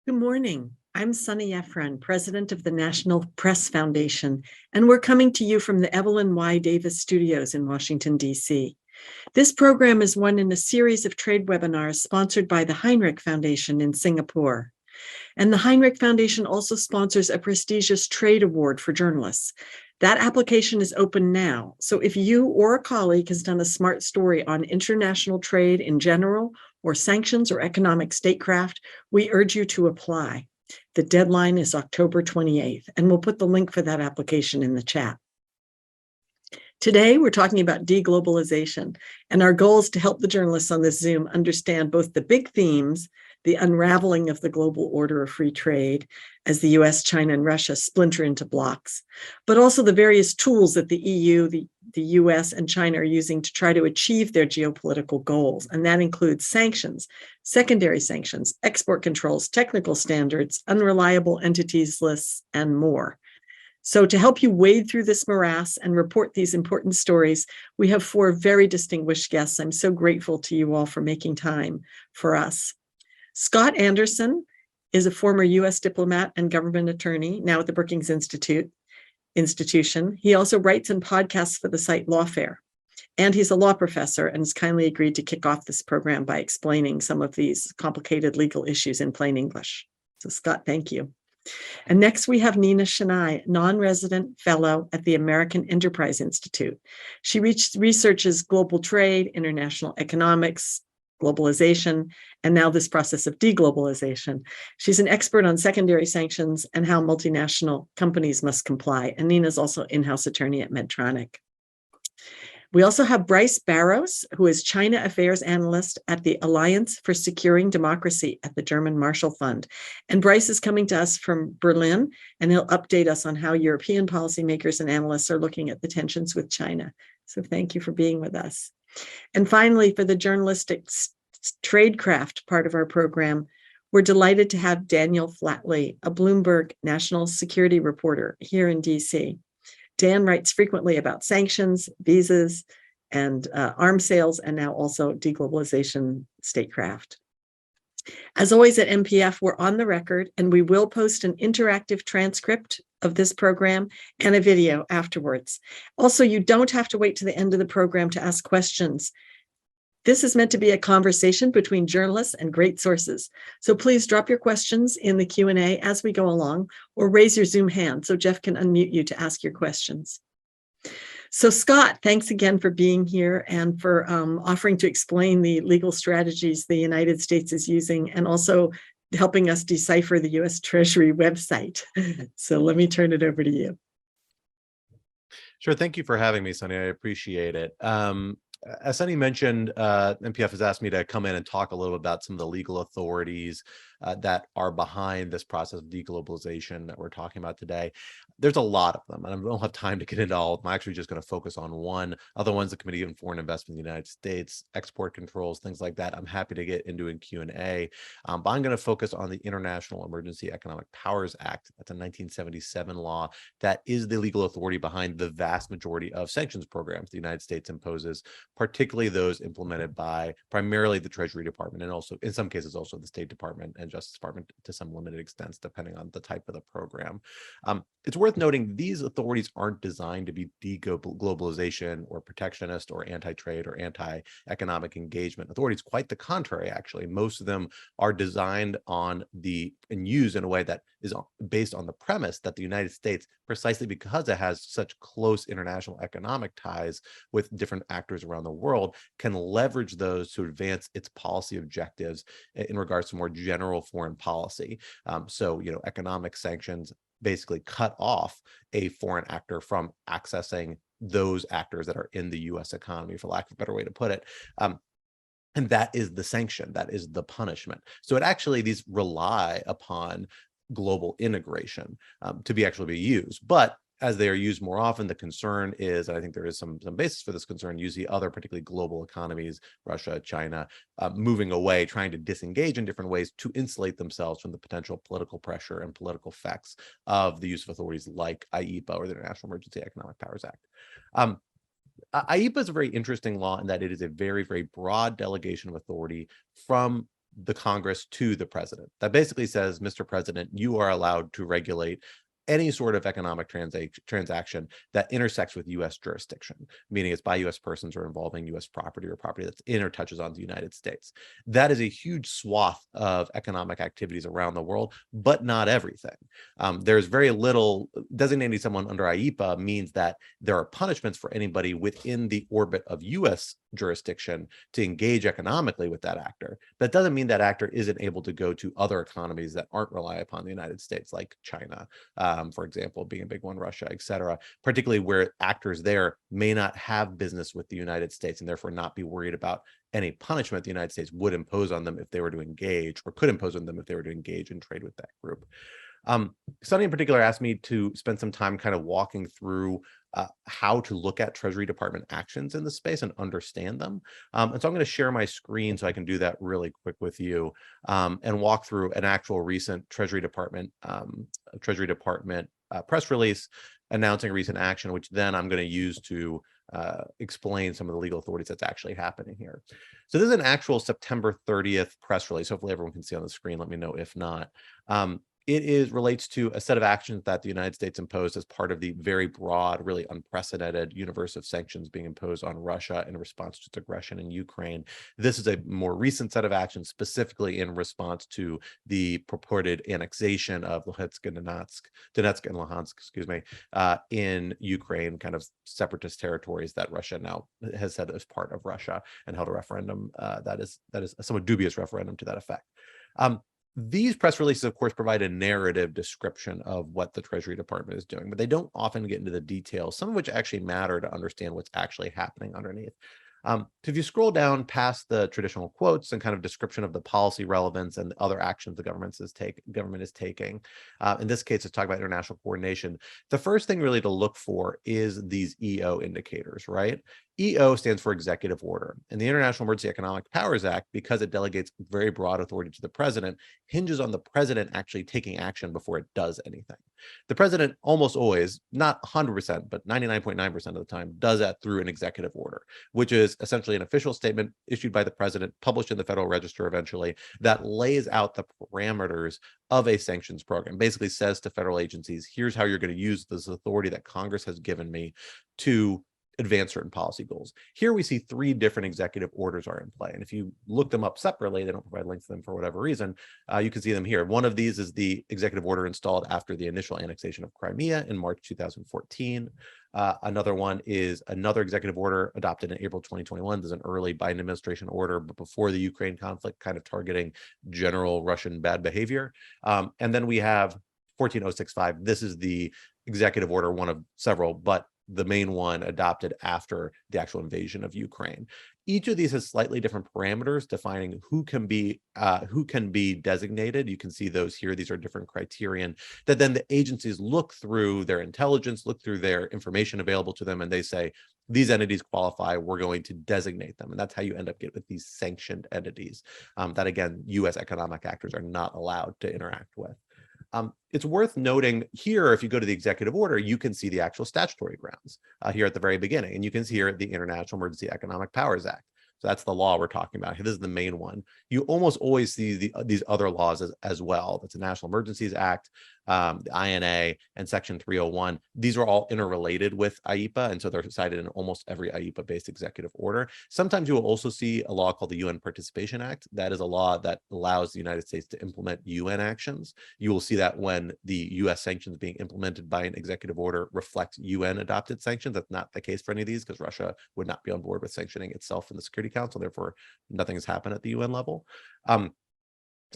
Good morning. I'm Sonni Efron, president of the National Press Foundation, and we're coming to you from the Evelyn Y. Davis Studios in Washington, D.C. This program is one in a series of trade webinars sponsored by the Heinrich Foundation in Singapore. And the Heinrich Foundation also sponsors a prestigious trade award for journalists. That application is open now. So if you or a colleague has done a smart story on international trade in general, or sanctions or economic statecraft, we urge you to apply. The deadline is October 28th, and we'll put the link for that application in the chat. Today, we're talking about deglobalization, and our goal is to help the journalists on this Zoom understand both the big themes, the unraveling of the global order of free trade as the US, China, and Russia splinter into blocs, but also the various tools that the EU, the US, and China are using to try to achieve their geopolitical goals. And that includes sanctions, secondary sanctions, export controls, technical standards, unreliable entities lists, and more. So to help you wade through this morass and report these important stories, we have four very distinguished guests. I'm so grateful to you all for making time for us. Scott Anderson is a former U.S. diplomat and government attorney, now at the Brookings Institution. He also writes and podcasts for the site Lawfare. And he's a law professor and has kindly agreed to kick off this program by explaining some of these complicated legal issues in plain English. So Scott, thank you. And next we have Neena Shenai, non-resident fellow at the American Enterprise Institute. She researches global trade, international economics, globalization, and now this process of deglobalization. She's an expert on secondary sanctions and how multinational companies must comply. And Neena's also in-house attorney at Medtronic. We also have Bryce Barrows, who is China Affairs Analyst at the Alliance for Securing Democracy at the German Marshall Fund. And Bryce is coming to us from Berlin, and he'll update us on how European policymakers and analysts are looking at the tensions with China. So thank you for being with us. And finally, for the journalistic tradecraft part of our program, we're delighted to have Daniel Flatley, a Bloomberg national security reporter here in DC. Dan writes frequently about sanctions, visas, and arms sales, and now also deglobalization statecraft. As always at MPF, we're on the record, and we will post an interactive transcript of this program and a video afterwards. Also, you don't have to wait to the end of the program to ask questions. This is meant to be a conversation between journalists and great sources. So please drop your questions in the Q&A as we go along, or raise your Zoom hand so Jeff can unmute you to ask your questions. So Scott, thanks again for being here and for offering to explain the legal strategies the United States is using, and also helping us decipher the US Treasury website. So let me turn it over to you. Sure. Thank you for having me, Sonni. I appreciate it. As Sonni mentioned, MPF has asked me to come in and talk a little about some of the legal authorities that are behind this process of deglobalization that we're talking about today. There's a lot of them, and I don't have time to get into all of them. I'm actually just going to focus on one. Other ones, the Committee on Foreign Investment in the United States, export controls, things like that. I'm happy to get into in Q&A, but I'm going to focus on the International Emergency Economic Powers Act. That's a 1977 law that is the legal authority behind the vast majority of sanctions programs the United States imposes, particularly those implemented by primarily the Treasury Department, and also in some cases also the State Department and Justice Department to some limited extents, depending on the type of the program. It's worth noting these authorities aren't designed to be deglobalization or protectionist or anti-trade or anti-economic engagement authorities. Quite the contrary, actually. Most of them are designed on and used in a way that is based on the premise that the United States, precisely because it has such close international economic ties with different actors around the world, can leverage those to advance its policy objectives in regards to more general foreign policy. So, economic sanctions basically cut off a foreign actor from accessing those actors that are in the US economy, for lack of a better way to put it. And that is the sanction, that is the punishment. So these rely upon global integration to be used. But as they are used more often, the concern is, and I think there is some basis for this concern, you see other particularly global economies, Russia, China, moving away, trying to disengage in different ways to insulate themselves from the potential political pressure and political effects of the use of authorities like IEPA or the International Emergency Economic Powers Act. IEPA is a very interesting law in that it is a very, very broad delegation of authority from the Congress to the president. That basically says, Mr. President, you are allowed to regulate any sort of economic transaction that intersects with U.S. jurisdiction, meaning it's by U.S. persons or involving U.S. property or property that's in or touches on the United States. That is a huge swath of economic activities around the world, but not everything. There's very little. Designating someone under IEPA means that there are punishments for anybody within the orbit of U.S. jurisdiction to engage economically with that actor. That doesn't mean that actor isn't able to go to other economies that aren't rely upon the United States, like China, for example, being a big one, Russia, et cetera, particularly where actors there may not have business with the United States and therefore not be worried about any punishment the United States would impose on them if they were to engage, or could impose on them if they were to engage and trade with that group. Sonni in particular asked me to spend some time kind of walking through how to look at Treasury Department actions in the space and understand them. And so I'm going to share my screen so I can do that really quick with you, and walk through an actual recent Treasury Department press release announcing a recent action, which then I'm going to use to explain some of the legal authorities that's actually happening here. So this is an actual September 30th press release. Hopefully everyone can see on the screen. Let me know if not. It relates to a set of actions that the United States imposed as part of the very broad, really unprecedented universe of sanctions being imposed on Russia in response to its aggression in Ukraine. This is a more recent set of actions, specifically in response to the purported annexation of Donetsk and Luhansk, in Ukraine, kind of separatist territories that Russia now has said is part of Russia, and held a referendum that is a somewhat dubious referendum to that effect. These press releases, of course, provide a narrative description of what the Treasury Department is doing, but they don't often get into the details, some of which actually matter to understand what's actually happening underneath. So if you scroll down past the traditional quotes and kind of description of the policy relevance and other actions the government is taking, in this case, it's talking about international coordination. The first thing really to look for is these EO indicators, right? EO stands for executive order, and the International Emergency Economic Powers Act, because it delegates very broad authority to the president, hinges on the president actually taking action before it does anything. The president almost always, not 100%, but 99.9% of the time, does that through an executive order, which is essentially an official statement issued by the president, published in the Federal Register eventually, that lays out the parameters of a sanctions program. Basically says to federal agencies, here's how you're going to use this authority that Congress has given me to advance certain policy goals. Here we see 3 different executive orders are in play. And if you look them up separately, they don't provide links to them for whatever reason, you can see them here. One of these is the executive order installed after the initial annexation of Crimea in March 2014. Another one is another executive order adopted in April 2021. There's an early Biden administration order, but before the Ukraine conflict, kind of targeting general Russian bad behavior. And then we have 14065. This is the executive order, one of several, but the main one adopted after the actual invasion of Ukraine. Each of these has slightly different parameters defining who can be designated. You can see those here. These are different criterion that then the agencies look through their intelligence, look through their information available to them, and they say, these entities qualify, we're going to designate them. And that's how you end up getting with these sanctioned entities that, again, U.S. economic actors are not allowed to interact with. It's worth noting here, if you go to the executive order, you can see the actual statutory grounds here at the very beginning. And you can see here the International Emergency Economic Powers Act. So that's the law we're talking about. This is the main one. You almost always see these other laws as well. That's the National Emergencies Act, the INA, and Section 301. These are all interrelated with IEPA, and so they're cited in almost every IEPA-based executive order. Sometimes you will also see a law called the UN Participation Act. That is a law that allows the United States to implement UN actions. You will see that when the U.S. sanctions being implemented by an executive order reflect UN-adopted sanctions. That's not the case for any of these, because Russia would not be on board with sanctioning itself in the Security Council. Therefore, nothing has happened at the UN level.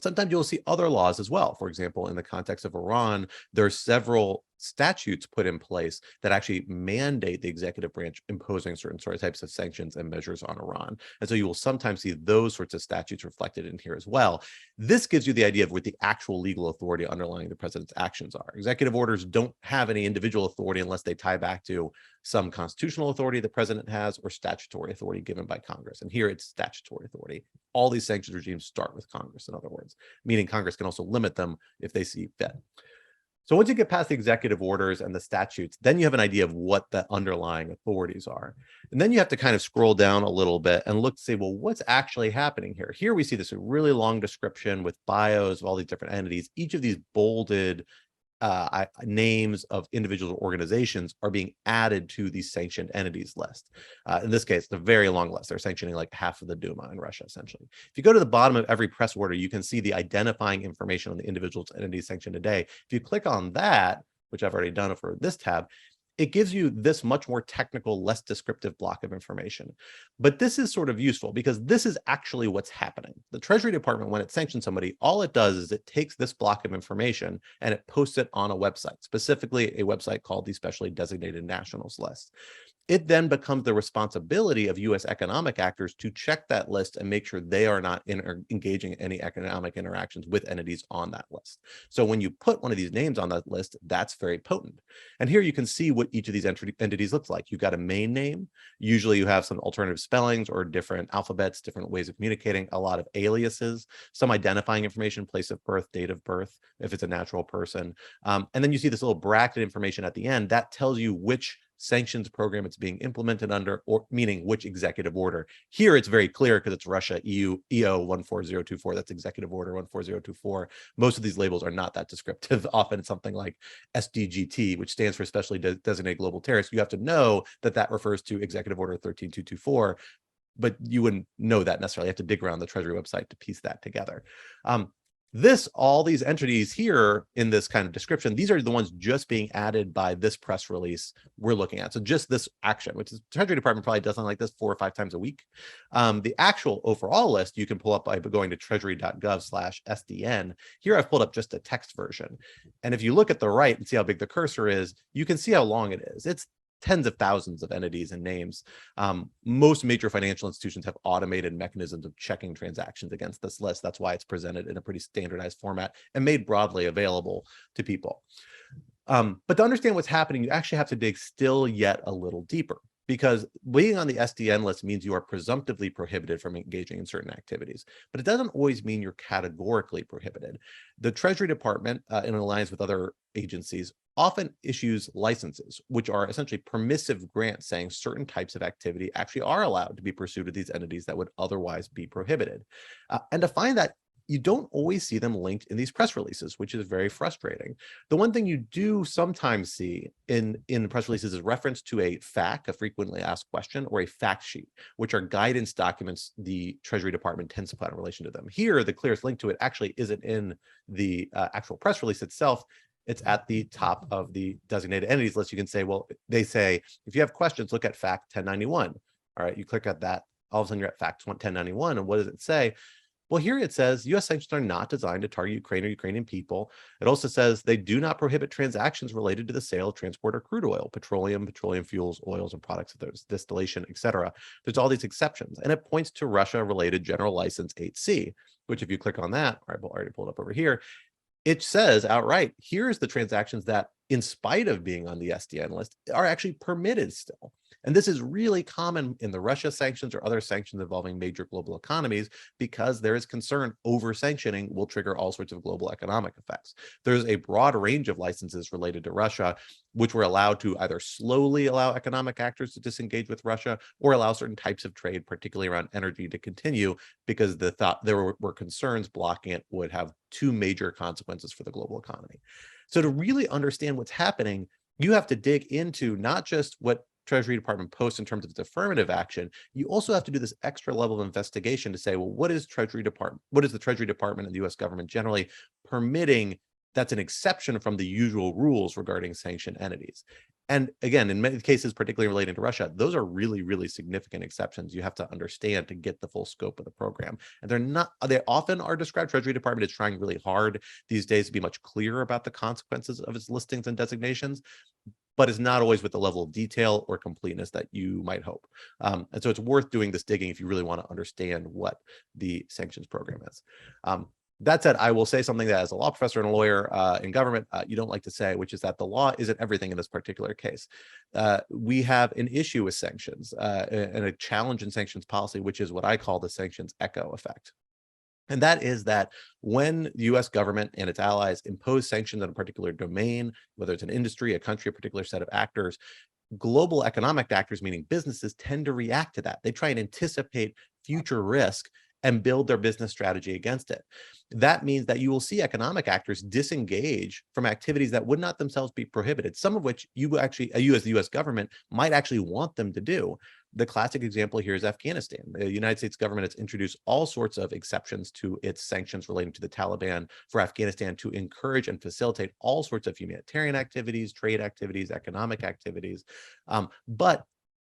Sometimes you'll see other laws as well. For example, in the context of Iran, there are several statutes put in place that actually mandate the executive branch imposing certain types of sanctions and measures on Iran. And so you will sometimes see those sorts of statutes reflected in here as well. This gives you the idea of what the actual legal authority underlying the president's actions are. Executive orders don't have any individual authority unless they tie back to some constitutional authority the president has or statutory authority given by Congress. And here it's statutory authority. All these sanctions regimes start with Congress, in other words, meaning Congress can also limit them if they see fit. So once you get past the executive orders and the statutes, then you have an idea of what the underlying authorities are. And then you have to kind of scroll down a little bit and look to say, well, what's actually happening here? Here we see this really long description with bios of all these different entities. Each of these bolded names of individual organizations are being added to the sanctioned entities list. In this case, it's a very long list. They're sanctioning like half of the Duma in Russia, essentially. If you go to the bottom of every press order, you can see the identifying information on the individual entities sanctioned today. If you click on that, which I've already done for this tab, it gives you this much more technical, less descriptive block of information. But this is sort of useful because this is actually what's happening. The Treasury Department, when it sanctions somebody, all it does is it takes this block of information and it posts it on a website, specifically a website called the Specially Designated Nationals List. It then becomes the responsibility of U.S. economic actors to check that list and make sure they are not engaging in any economic interactions with entities on that list. So when you put one of these names on that list, that's very potent. And here you can see what each of these entities looks like. You've got a main name. Usually you have some alternative spellings or different alphabets, different ways of communicating, a lot of aliases, some identifying information, place of birth, date of birth, if it's a natural person. And then you see this little bracket information at the end that tells you which sanctions program it's being implemented under, or meaning which executive order. Here it's very clear because it's Russia EO 14024. That's executive order 14024. Most of these labels are not that descriptive. Often it's something like SDGT, which stands for Specially Designated Global Terrorist. You have to know that that refers to executive order 13224, but you wouldn't know that necessarily. You have to dig around the Treasury website to piece that together. All these entities here in this kind of description, these are the ones just being added by this press release we're looking at. So just this action, which the Treasury Department probably does something like this 4 or 5 times a week. The actual overall list you can pull up by going to treasury.gov/SDN. Here I've pulled up just a text version. And if you look at the right and see how big the cursor is, you can see how long it is. It's tens of thousands of entities and names. Most major financial institutions have automated mechanisms of checking transactions against this list. That's why it's presented in a pretty standardized format and made broadly available to people. But to understand what's happening, you actually have to dig still yet a little deeper, because being on the SDN list means you are presumptively prohibited from engaging in certain activities, but it doesn't always mean you're categorically prohibited. The Treasury Department, in alliance with other agencies, often issues licenses, which are essentially permissive grants saying certain types of activity actually are allowed to be pursued at these entities that would otherwise be prohibited. And to find that, you don't always see them linked in these press releases, which is very frustrating. The one thing you do sometimes see in press releases is reference to a FAQ, a frequently asked question, or a fact sheet, which are guidance documents the Treasury Department tends to put in relation to them. Here, the clearest link to it actually isn't in the actual press release itself. It's at the top of the designated entities list. You can say, well, they say, if you have questions, look at FAQ 1091. All right, you click at that, all of a sudden you're at FAQ 1091. And what does it say? Well, here it says U.S. sanctions are not designed to target Ukraine or Ukrainian people. It also says they do not prohibit transactions related to the sale, transport, or crude oil, petroleum fuels, oils, and products of those distillation, etc. There's all these exceptions, and it points to Russia-related General License 8C, which if you click on that, all right, we'll already pull it up over here. It says outright, here's the transactions that, in spite of being on the SDN list, are actually permitted still. And this is really common in the Russia sanctions or other sanctions involving major global economies, because there is concern over sanctioning will trigger all sorts of global economic effects. There's a broad range of licenses related to Russia, which were allowed to either slowly allow economic actors to disengage with Russia or allow certain types of trade, particularly around energy, to continue, because there were concerns blocking it would have 2 major consequences for the global economy. So to really understand what's happening, you have to dig into not just what Treasury Department posts in terms of its affirmative action, you also have to do this extra level of investigation to say, well, what is the Treasury Department and the US government generally permitting that's an exception from the usual rules regarding sanctioned entities? And again, in many cases, particularly relating to Russia, those are really, really significant exceptions you have to understand to get the full scope of the program. And they often are described, Treasury Department is trying really hard these days to be much clearer about the consequences of its listings and designations, but it's not always with the level of detail or completeness that you might hope. And so it's worth doing this digging if you really want to understand what the sanctions program is. That said, I will say something that as a law professor and a lawyer in government, you don't like to say, which is that the law isn't everything in this particular case. We have an issue with sanctions and a challenge in sanctions policy, which is what I call the sanctions echo effect. And that is that when the US government and its allies impose sanctions on a particular domain, whether it's an industry, a country, a particular set of actors, global economic actors, meaning businesses, tend to react to that. They try and anticipate future risk and build their business strategy against it. That means that you will see economic actors disengage from activities that would not themselves be prohibited, some of which you as the US government might actually want them to do. The classic example here is Afghanistan. The United States government has introduced all sorts of exceptions to its sanctions relating to the Taliban for Afghanistan to encourage and facilitate all sorts of humanitarian activities, trade activities, economic activities. But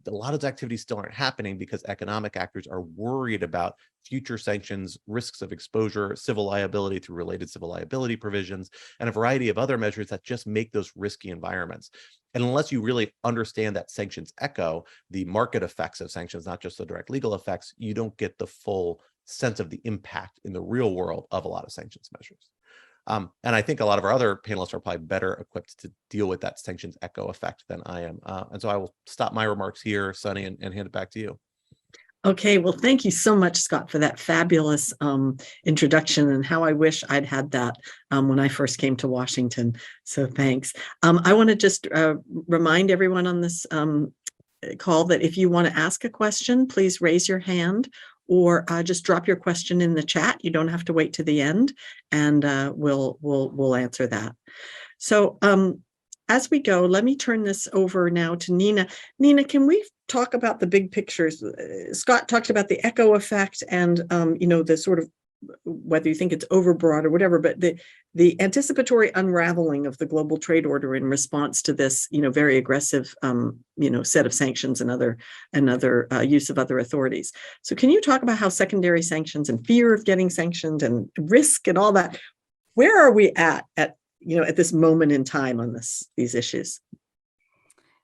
a lot of those activities still aren't happening because economic actors are worried about future sanctions, risks of exposure, civil liability through related civil liability provisions, and a variety of other measures that just make those risky environments. And unless you really understand that sanctions echo the market effects of sanctions, not just the direct legal effects, you don't get the full sense of the impact in the real world of a lot of sanctions measures. And I think a lot of our other panelists are probably better equipped to deal with that sanctions echo effect than I am. And so I will stop my remarks here, Sonni, and hand it back to you. Okay, well, thank you so much, Scott, for that fabulous introduction, and how I wish I'd had that when I first came to Washington. So thanks. I want to just remind everyone on this call that if you want to ask a question, please raise your hand, or just drop your question in the chat. You don't have to wait to the end, and we'll answer that. So as we go, let me turn this over now to Neena. Neena, can we talk about the big pictures? Scott talked about the echo effect and the sort of, whether you think it's overbroad or whatever, but the anticipatory unraveling of the global trade order in response to this, very aggressive, set of sanctions and other use of other authorities. So can you talk about how secondary sanctions and fear of getting sanctioned and risk and all that, where are we at this moment in time on these issues?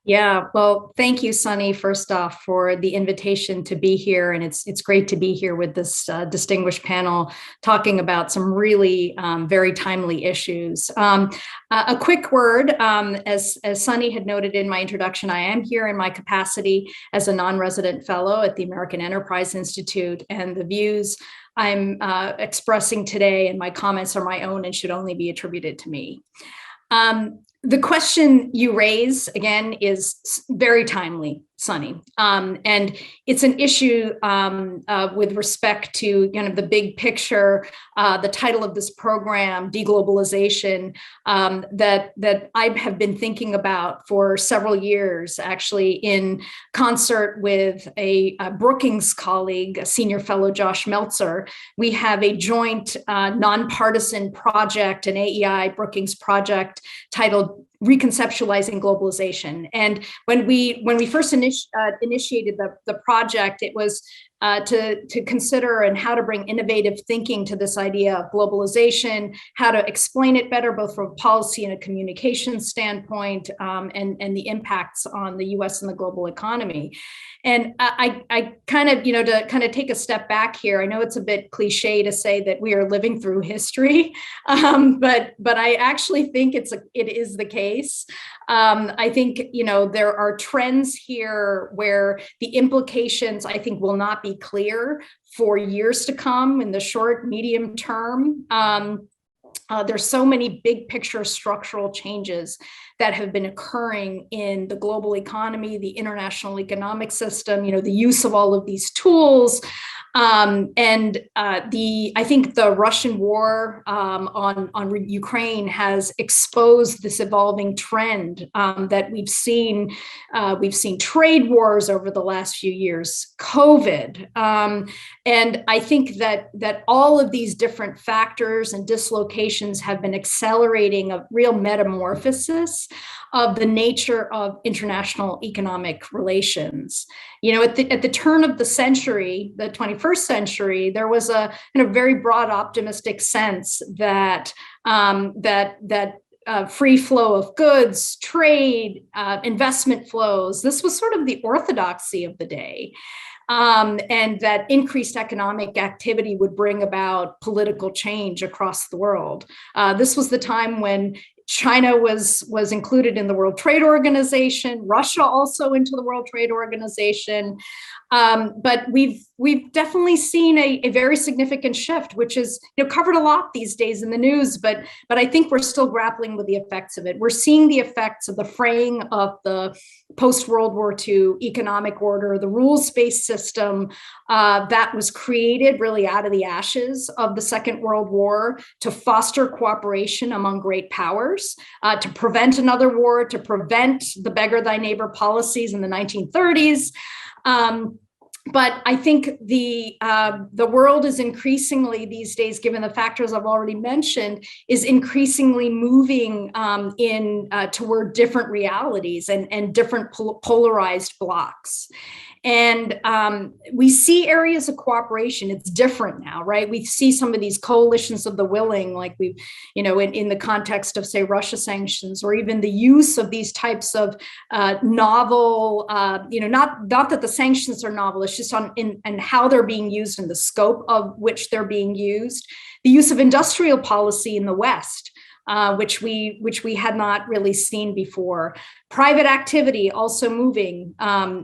Yeah, well, thank you, Sonni, first off, for the invitation to be here. And it's great to be here with this distinguished panel talking about some really very timely issues. A quick word, as Sonni had noted in my introduction, I am here in my capacity as a non-resident fellow at the American Enterprise Institute, and the views I'm expressing today and my comments are my own and should only be attributed to me. The question you raise, again, is very timely, Sonni. And it's an issue with respect to the big picture, the title of this program, Deglobalization, that I have been thinking about for several years, actually, in concert with a Brookings colleague, a senior fellow, Josh Meltzer. We have a joint nonpartisan project, an AEI Brookings project titled Reconceptualizing Globalization. And when we first initiated the project, it was to consider and how to bring innovative thinking to this idea of globalization, how to explain it better, both from a policy and a communication standpoint, and the impacts on the U.S. and the global economy. And I kind of, to take a step back here, I know it's a bit cliche to say that we are living through history, but I actually think it is the case. I think, there are trends here where the implications, I think, will not be clear for years to come in the short, medium term. There's so many big picture structural changes that have been occurring in the global economy, the international economic system, the use of all of these tools. I think the Russian war on Ukraine has exposed this evolving trend that we've seen. We've seen trade wars over the last few years, COVID, and I think that all of these different factors and dislocations have been accelerating a real metamorphosis of the nature of international economic relations. At the turn of the century, the 21st century, there was a very broad optimistic sense that free flow of goods, trade, investment flows, this was sort of the orthodoxy of the day. And that increased economic activity would bring about political change across the world. This was the time when China was included in the World Trade Organization, Russia also into the World Trade Organization. But we've definitely seen a very significant shift, which is covered a lot these days in the news. But I think we're still grappling with the effects of it. We're seeing the effects of the fraying of the post-World War II economic order, the rules-based system that was created really out of the ashes of the Second World War to foster cooperation among great powers, to prevent another war, to prevent the beggar-thy-neighbor policies in the 1930s. But I think the world is increasingly these days, given the factors I've already mentioned, is increasingly moving toward different realities and different polarized blocs. And we see areas of cooperation. It's different now, right? We see some of these coalitions of the willing, like we've, in the context of, say, Russia sanctions, or even the use of these types of novel, not that the sanctions are novel, it's just and how they're being used and the scope of which they're being used. The use of industrial policy in the West, which we had not really seen before. Private activity also moving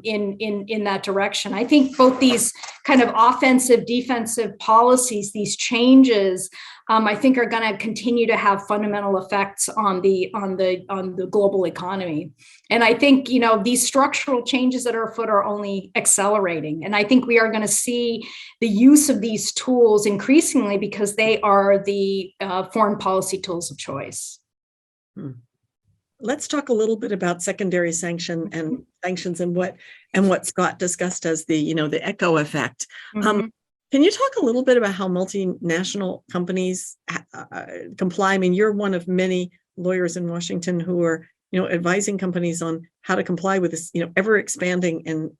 in that direction. I think both these kind of offensive, defensive policies, these changes, I think are going to continue to have fundamental effects on the global economy. And I think these structural changes that are afoot are only accelerating. And I think we are going to see the use of these tools increasingly because they are the foreign policy tools of choice. Let's talk a little bit about secondary sanctions and what Scott discussed as the echo effect. Mm-hmm. Can you talk a little bit about how multinational companies comply? I mean, you're one of many lawyers in Washington who are, advising companies on how to comply with this, ever expanding. And,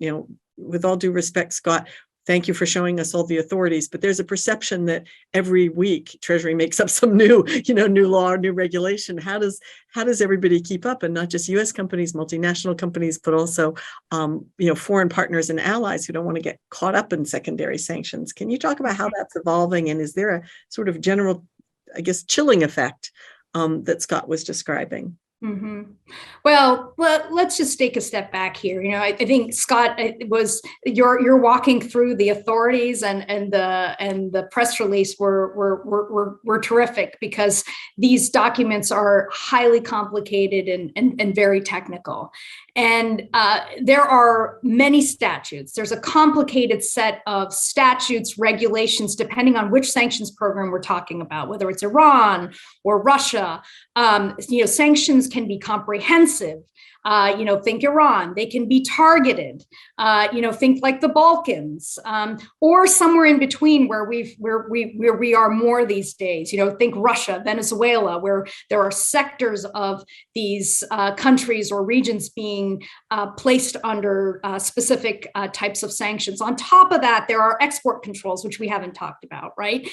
with all due respect, Scott, thank you for showing us all the authorities, but there's a perception that every week Treasury makes up some new law or new regulation. How does everybody keep up? And not just U.S. companies, multinational companies, but also, foreign partners and allies who don't want to get caught up in secondary sanctions. Can you talk about how that's evolving? And is there a sort of general, chilling effect that Scott was describing? Mm-hmm. Well, let's just take a step back here. I think Scott you're walking through the authorities and the press release were terrific because these documents are highly complicated and very technical. And there are many statutes. There's a complicated set of statutes, regulations, depending on which sanctions program we're talking about, whether it's Iran or Russia. Sanctions can be comprehensive. Think Iran. They can be targeted. Think like the Balkans, or somewhere in between where we are more these days. Think Russia, Venezuela, where there are sectors of these countries or regions being placed under specific types of sanctions. On top of that, there are export controls, which we haven't talked about, right?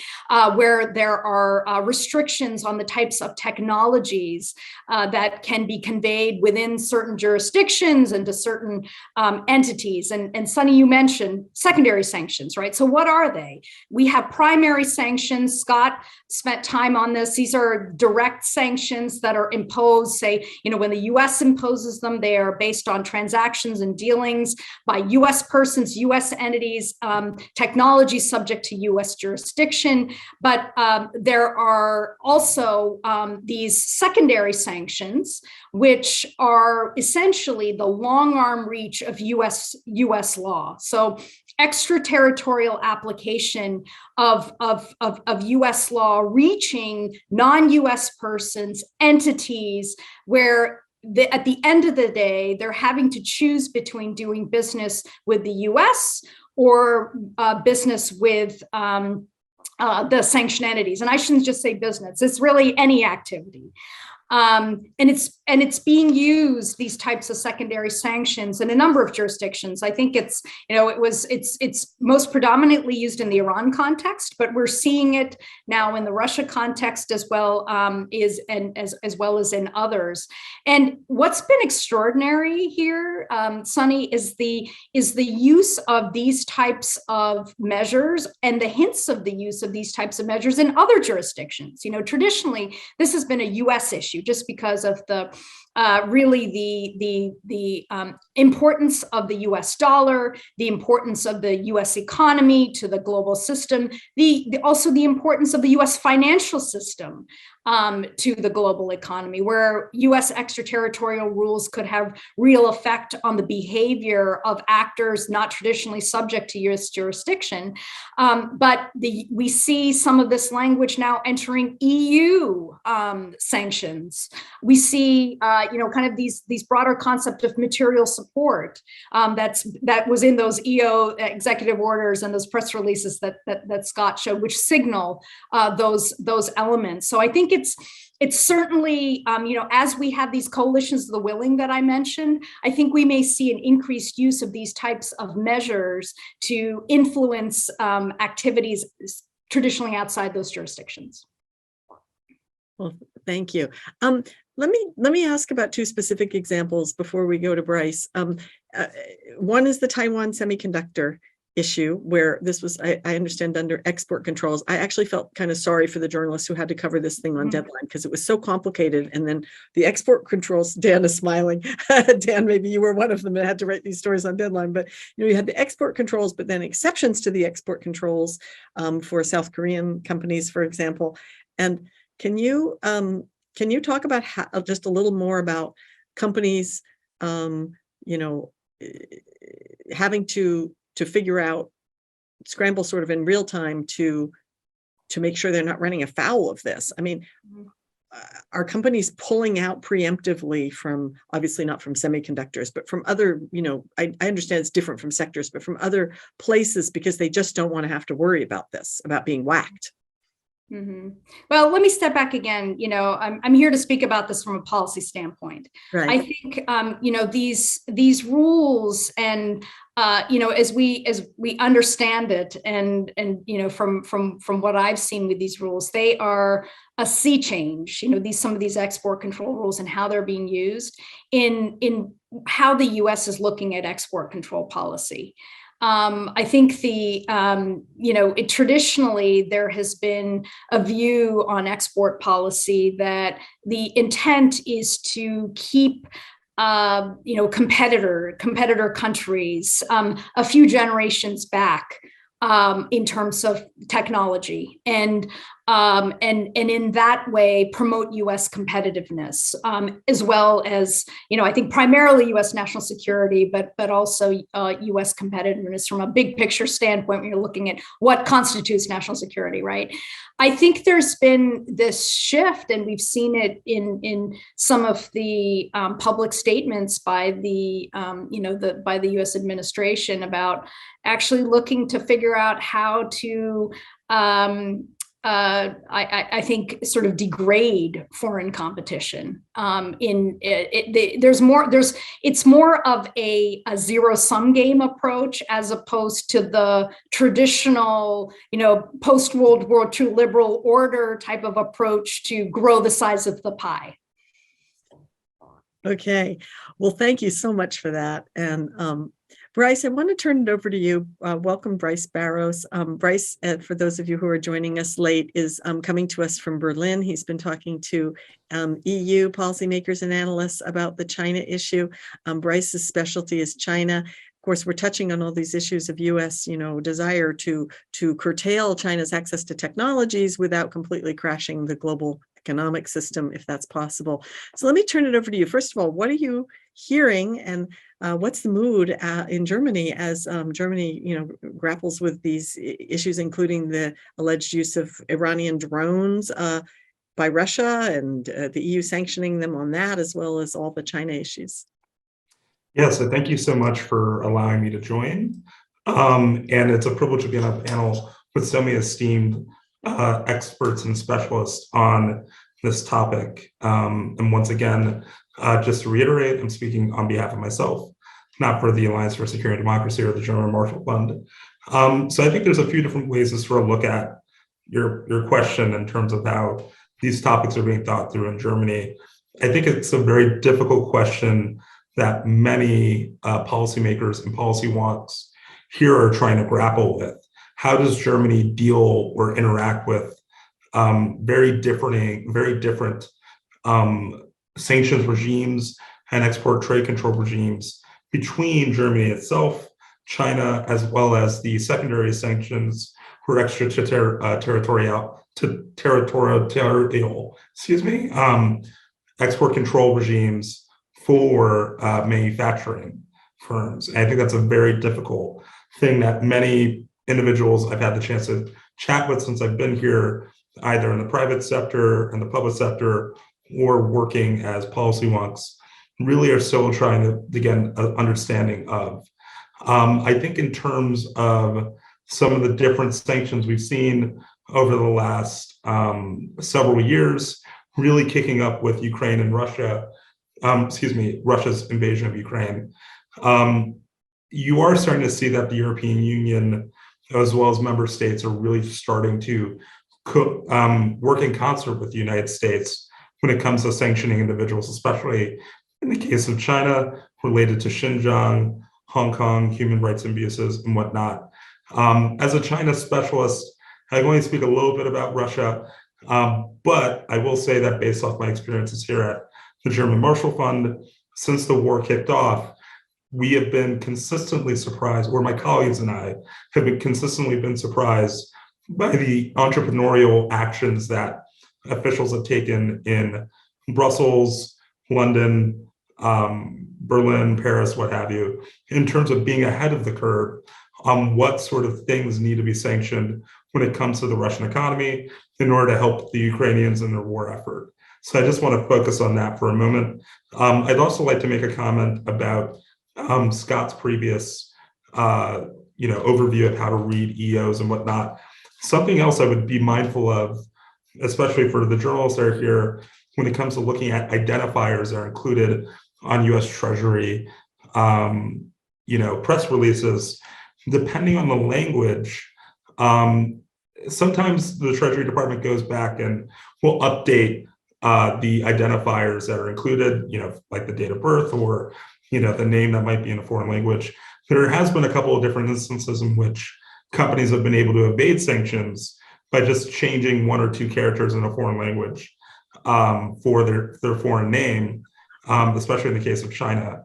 Where there are restrictions on the types of technologies that can be conveyed within certain jurisdictions and to certain entities. And Sonni, you mentioned secondary sanctions, right? So what are they? We have primary sanctions. Scott spent time on this. These are direct sanctions that are imposed, say, when the U.S. imposes them, they are based on transactions and dealings by U.S. persons, U.S. entities, technology subject to U.S. jurisdiction. But there are also these secondary sanctions, which are essentially the long arm reach of U.S. law. So extraterritorial application of U.S. law reaching non-U.S. persons, entities, where at the end of the day, they're having to choose between doing business with the U.S. or business with the sanctioned entities. And I shouldn't just say business, it's really any activity. And it's being used, these types of secondary sanctions, in a number of jurisdictions. I think it's most predominantly used in the Iran context, but we're seeing it now in the Russia context as well, as well as in others. And what's been extraordinary here, Sonni, is the use of these types of measures and the hints of the use of these types of measures in other jurisdictions. Traditionally, this has been a U.S. issue. issue, just because of the really the importance of the U.S. dollar, the importance of the U.S. economy to the global system, also the importance of the U.S. financial system to the global economy, where U.S. extraterritorial rules could have real effect on the behavior of actors not traditionally subject to U.S. jurisdiction. But we see some of this language now entering EU sanctions. We see, kind of these broader concept of material support that was in those EO executive orders and those press releases that Scott showed, which signal those elements. So I think it's certainly, as we have these coalitions of the willing that I mentioned, I think we may see an increased use of these types of measures to influence activities traditionally outside those jurisdictions. Well, thank you. Let me ask about two specific examples before we go to Bryce. One is the Taiwan semiconductor issue, where this was, I understand, under export controls. I actually felt kind of sorry for the journalists who had to cover this thing on deadline, because it was so complicated. And then the export controls, Dan is smiling. Dan, maybe you were one of them that had to write these stories on deadline, but you had the export controls, but then exceptions to the export controls for South Korean companies, for example. And can you talk about how, just a little more about companies, having to figure out, scramble sort of in real time to make sure they're not running afoul of this? I mean, are companies pulling out preemptively from, obviously not from semiconductors, but from other, I understand it's different from sectors, but from other places, because they just don't want to have to worry about this, about being whacked? Mm-hmm. Well, let me step back again. I'm here to speak about this from a policy standpoint. Right. I think these rules and as we understand it, and from what I've seen with these rules, they are a sea change. Some of these export control rules and how they're being used in how the U.S. is looking at export control policy. I think traditionally there has been a view on export policy that the intent is to keep competitor countries a few generations back in terms of technology, and in that way promote U.S. competitiveness, as well as I think primarily U.S. national security, but also U.S. competitiveness from a big picture standpoint when you're looking at what constitutes national security, right? I think there's been this shift, and we've seen it in some of the public statements by the by the U.S. administration about actually looking to figure out how to I think sort of degrade foreign competition. It's more of a zero-sum game approach, as opposed to the traditional, post-World War II liberal order type of approach to grow the size of the pie. Okay, well, thank you so much for that. And Bryce, I want to turn it over to you. Welcome, Bryce Barrows. Bryce, for those of you who are joining us late, is coming to us from Berlin. He's been talking to EU policymakers and analysts about the China issue. Bryce's specialty is China. Of course, we're touching on all these issues of U.S., desire to curtail China's access to technologies without completely crashing the global economic system, if that's possible. So let me turn it over to you. First of all, what are you hearing, and what's the mood in Germany as Germany, grapples with these issues, including the alleged use of Iranian drones by Russia, and the EU sanctioning them on that, as well as all the China issues? Yeah, so thank you so much for allowing me to join. And it's a privilege to be on a panel with so many esteemed experts and specialists on this topic. And once again, just to reiterate, I'm speaking on behalf of myself, not for the Alliance for Security and Democracy or the German Marshall Fund. So I think there's a few different ways to sort of look at your question in terms of how these topics are being thought through in Germany. I think it's a very difficult question that many policymakers and policy wonks here are trying to grapple with. How does Germany deal or interact with very different sanctions regimes and export trade control regimes between Germany itself, China, as well as the secondary sanctions or extraterritorial, export control regimes for manufacturing firms. And I think that's a very difficult thing that many individuals I've had the chance to chat with since I've been here, either in the private sector and the public sector, or working as policy wonks, really are still trying to get an understanding of. I think in terms of some of the different sanctions we've seen over the last several years, really kicking up with Ukraine and Russia, Russia's invasion of Ukraine, you are starting to see that the European Union, as well as member states, are really starting to work in concert with the United States when it comes to sanctioning individuals, especially in the case of China, related to Xinjiang, Hong Kong, human rights abuses, and whatnot. As a China specialist, I can only speak a little bit about Russia, but I will say that based off my experiences here at the German Marshall Fund, since the war kicked off, we have been consistently surprised, or my colleagues and I have been consistently surprised by the entrepreneurial actions that officials have taken in Brussels, London, Berlin, Paris, what have you, in terms of being ahead of the curve on what sort of things need to be sanctioned when it comes to the Russian economy in order to help the Ukrainians in their war effort. So I just want to focus on that for a moment. I'd also like to make a comment about Scott's previous overview of how to read EOs and whatnot. Something else I would be mindful of, especially for the journalists that are here, when it comes to looking at identifiers that are included on US Treasury, press releases, depending on the language, sometimes the Treasury Department goes back and will update the identifiers that are included, like the date of birth or, the name that might be in a foreign language. There has been a couple of different instances in which companies have been able to evade sanctions by just changing one or two characters in a foreign language for their foreign name, especially in the case of China.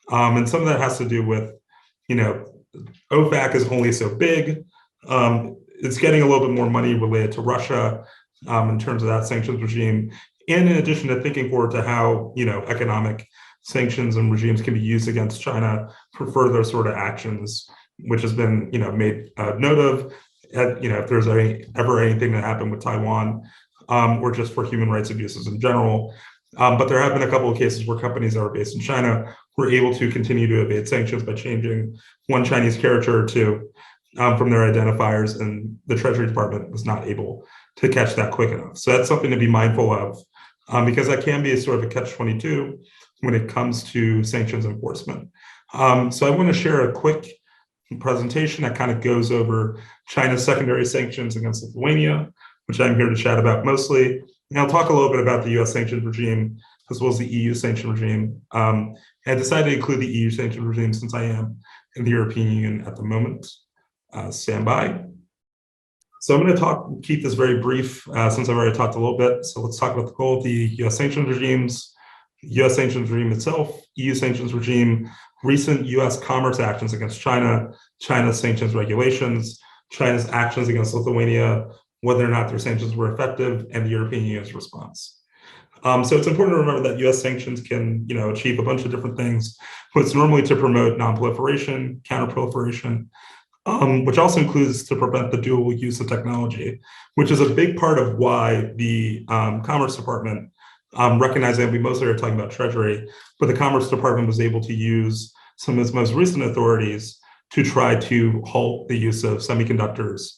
And some of that has to do with, OFAC is only so big. It's getting a little bit more money related to Russia in terms of that sanctions regime. And in addition to thinking forward to how, economic sanctions and regimes can be used against China for further sort of actions, which has been, made note of, if there's ever anything that happened with Taiwan, or just for human rights abuses in general. But there have been a couple of cases where companies that are based in China were able to continue to evade sanctions by changing one Chinese character or two from their identifiers, and the Treasury Department was not able to catch that quick enough. So that's something to be mindful of, because that can be a sort of a catch-22 when it comes to sanctions enforcement. So I want to share a quick presentation that kind of goes over China's secondary sanctions against Lithuania, which I'm here to chat about mostly. And I'll talk a little bit about the US sanctions regime, as well as the EU sanction regime. I decided to include the EU sanction regime since I am in the European Union at the moment. Stand by. So I'm going to keep this very brief since I've already talked a little bit. So let's talk about the goal of the US sanctions regimes, US sanctions regime itself, EU sanctions regime, recent US commerce actions against China, China's sanctions regulations, China's actions against Lithuania, whether or not their sanctions were effective, and the European Union's response. So it's important to remember that US sanctions can, achieve a bunch of different things, but it's normally to promote non-proliferation, counter-proliferation, which also includes to prevent the dual use of technology, which is a big part of why the Commerce Department, recognizing that we mostly are talking about Treasury, but the Commerce Department was able to use some of its most recent authorities to try to halt the use of semiconductors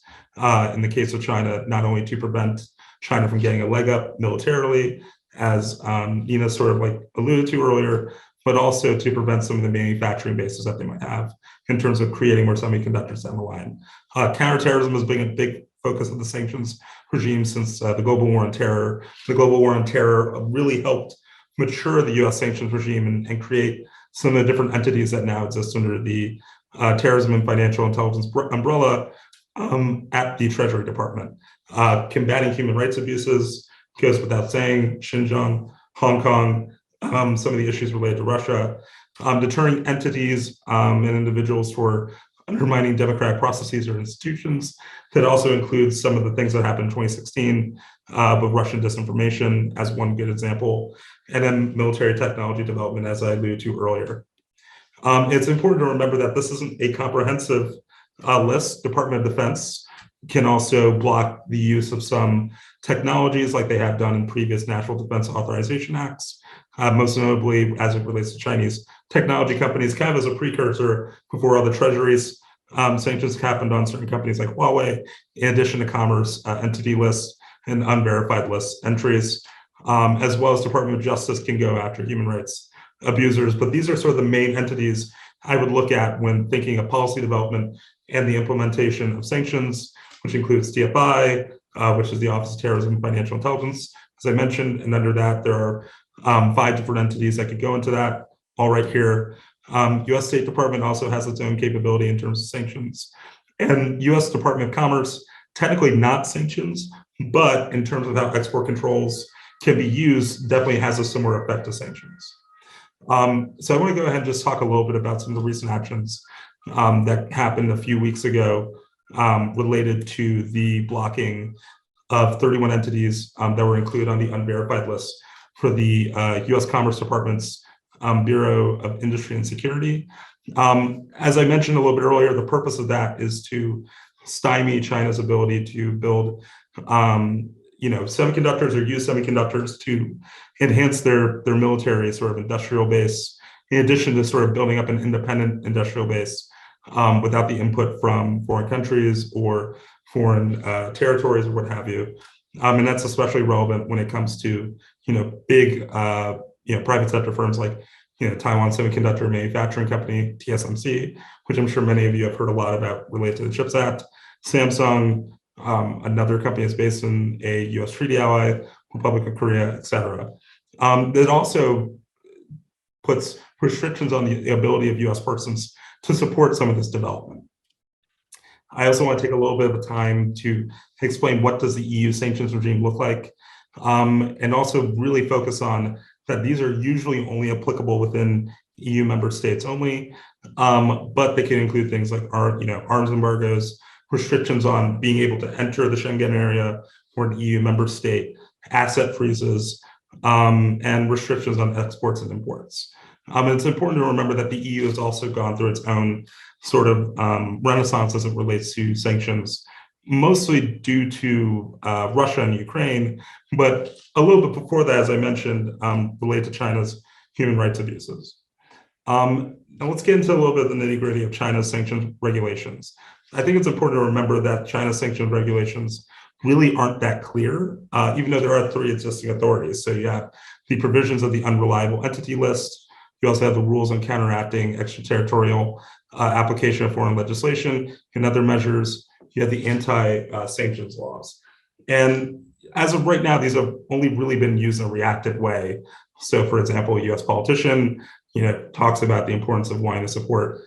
in the case of China, not only to prevent China from getting a leg up militarily, as Neena sort of alluded to earlier, but also to prevent some of the manufacturing bases that they might have in terms of creating more semiconductors down the line. Counterterrorism has been a big focus of the sanctions regime since the global war on terror. The global war on terror really helped mature the US sanctions regime and create some of the different entities that now exist under the terrorism and financial intelligence umbrella at the Treasury Department. Combating human rights abuses goes without saying. Xinjiang, Hong Kong, some of the issues related to Russia, deterring entities and individuals for undermining democratic processes or institutions. That also includes some of the things that happened in 2016 with Russian disinformation as one good example, and then military technology development, as I alluded to earlier. It's important to remember that this isn't a comprehensive list. Department of Defense can also block the use of some technologies like they have done in previous National Defense Authorization Acts, most notably as it relates to Chinese technology companies, kind of as a precursor before other treasuries. Sanctions happened on certain companies like Huawei, in addition to commerce entity lists and unverified list entries, as well as Department of Justice can go after human rights abusers. But these are sort of the main entities I would look at when thinking of policy development and the implementation of sanctions, which includes DFI, which is the Office of Terrorism and Financial Intelligence, as I mentioned. And under that, there are 5 different entities that could go into that, all right here. US State Department also has its own capability in terms of sanctions. And US Department of Commerce, technically not sanctions, but in terms of how export controls can be used, definitely has a similar effect to sanctions. So I want to go ahead and just talk a little bit about some of the recent actions that happened a few weeks ago related to the blocking of 31 entities that were included on the unverified list for the US Commerce Department's Bureau of Industry and Security. As I mentioned a little bit earlier, the purpose of that is to stymie China's ability to build semiconductors or use semiconductors to enhance their military sort of industrial base, in addition to sort of building up an independent industrial base without the input from foreign countries or foreign territories or what have you. And that's especially relevant when it comes to, big, private sector firms like, Taiwan Semiconductor Manufacturing Company, TSMC, which I'm sure many of you have heard a lot about related to the CHIPS Act, Samsung, another company is based in a US treaty ally, Republic of Korea, et cetera. It also puts restrictions on the ability of US persons to support some of this development. I also want to take a little bit of time to explain what does the EU sanctions regime look like, and also really focus on that these are usually only applicable within EU member states only, but they can include things like arms embargoes, restrictions on being able to enter the Schengen area or an EU member state, asset freezes, and restrictions on exports and imports. And it's important to remember that the EU has also gone through its own sort of renaissance as it relates to sanctions, mostly due to Russia and Ukraine, but a little bit before that, as I mentioned, related to China's human rights abuses. Now let's get into a little bit of the nitty-gritty of China's sanctions regulations. I think it's important to remember that China's sanctions regulations really aren't that clear, even though there are 3 existing authorities. So you have the provisions of the unreliable entity list. You also have the rules on counteracting extraterritorial application of foreign legislation and other measures. You have the anti-sanctions laws. And as of right now, these have only really been used in a reactive way. So for example, a US politician, talks about the importance of wanting to support,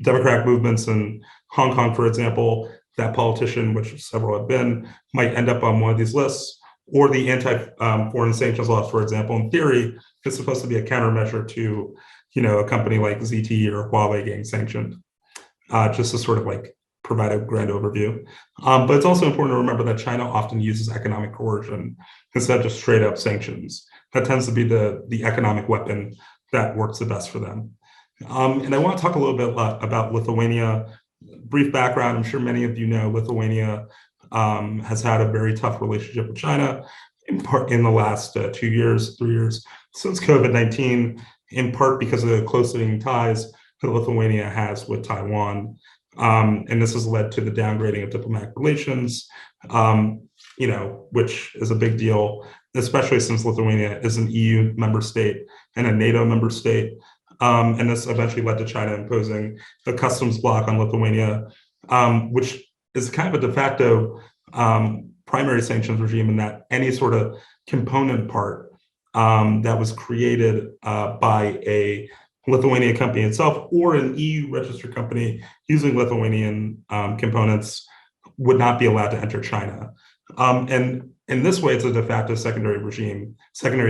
democratic movements in Hong Kong, for example. That politician, which several have been, might end up on one of these lists, or the anti-foreign sanctions laws, for example, in theory, is supposed to be a countermeasure to, a company like ZTE or Huawei getting sanctioned, just to sort of provide a grand overview. But it's also important to remember that China often uses economic coercion instead of just straight up sanctions. That tends to be the economic weapon that works the best for them. And I want to talk a little bit about Lithuania. Brief background, I'm sure many of you know Lithuania has had a very tough relationship with China, in part in the last 2 years, 3 years, since COVID-19, in part because of the close-knitting ties that Lithuania has with Taiwan. And this has led to the downgrading of diplomatic relations, which is a big deal, especially since Lithuania is an EU member state and a NATO member state. And this eventually led to China imposing a customs block on Lithuania, which is kind of a de facto primary sanctions regime, in that any sort of component part that was created by a Lithuanian company itself or an EU registered company using Lithuanian components would not be allowed to enter China. And In this way, it's a de facto secondary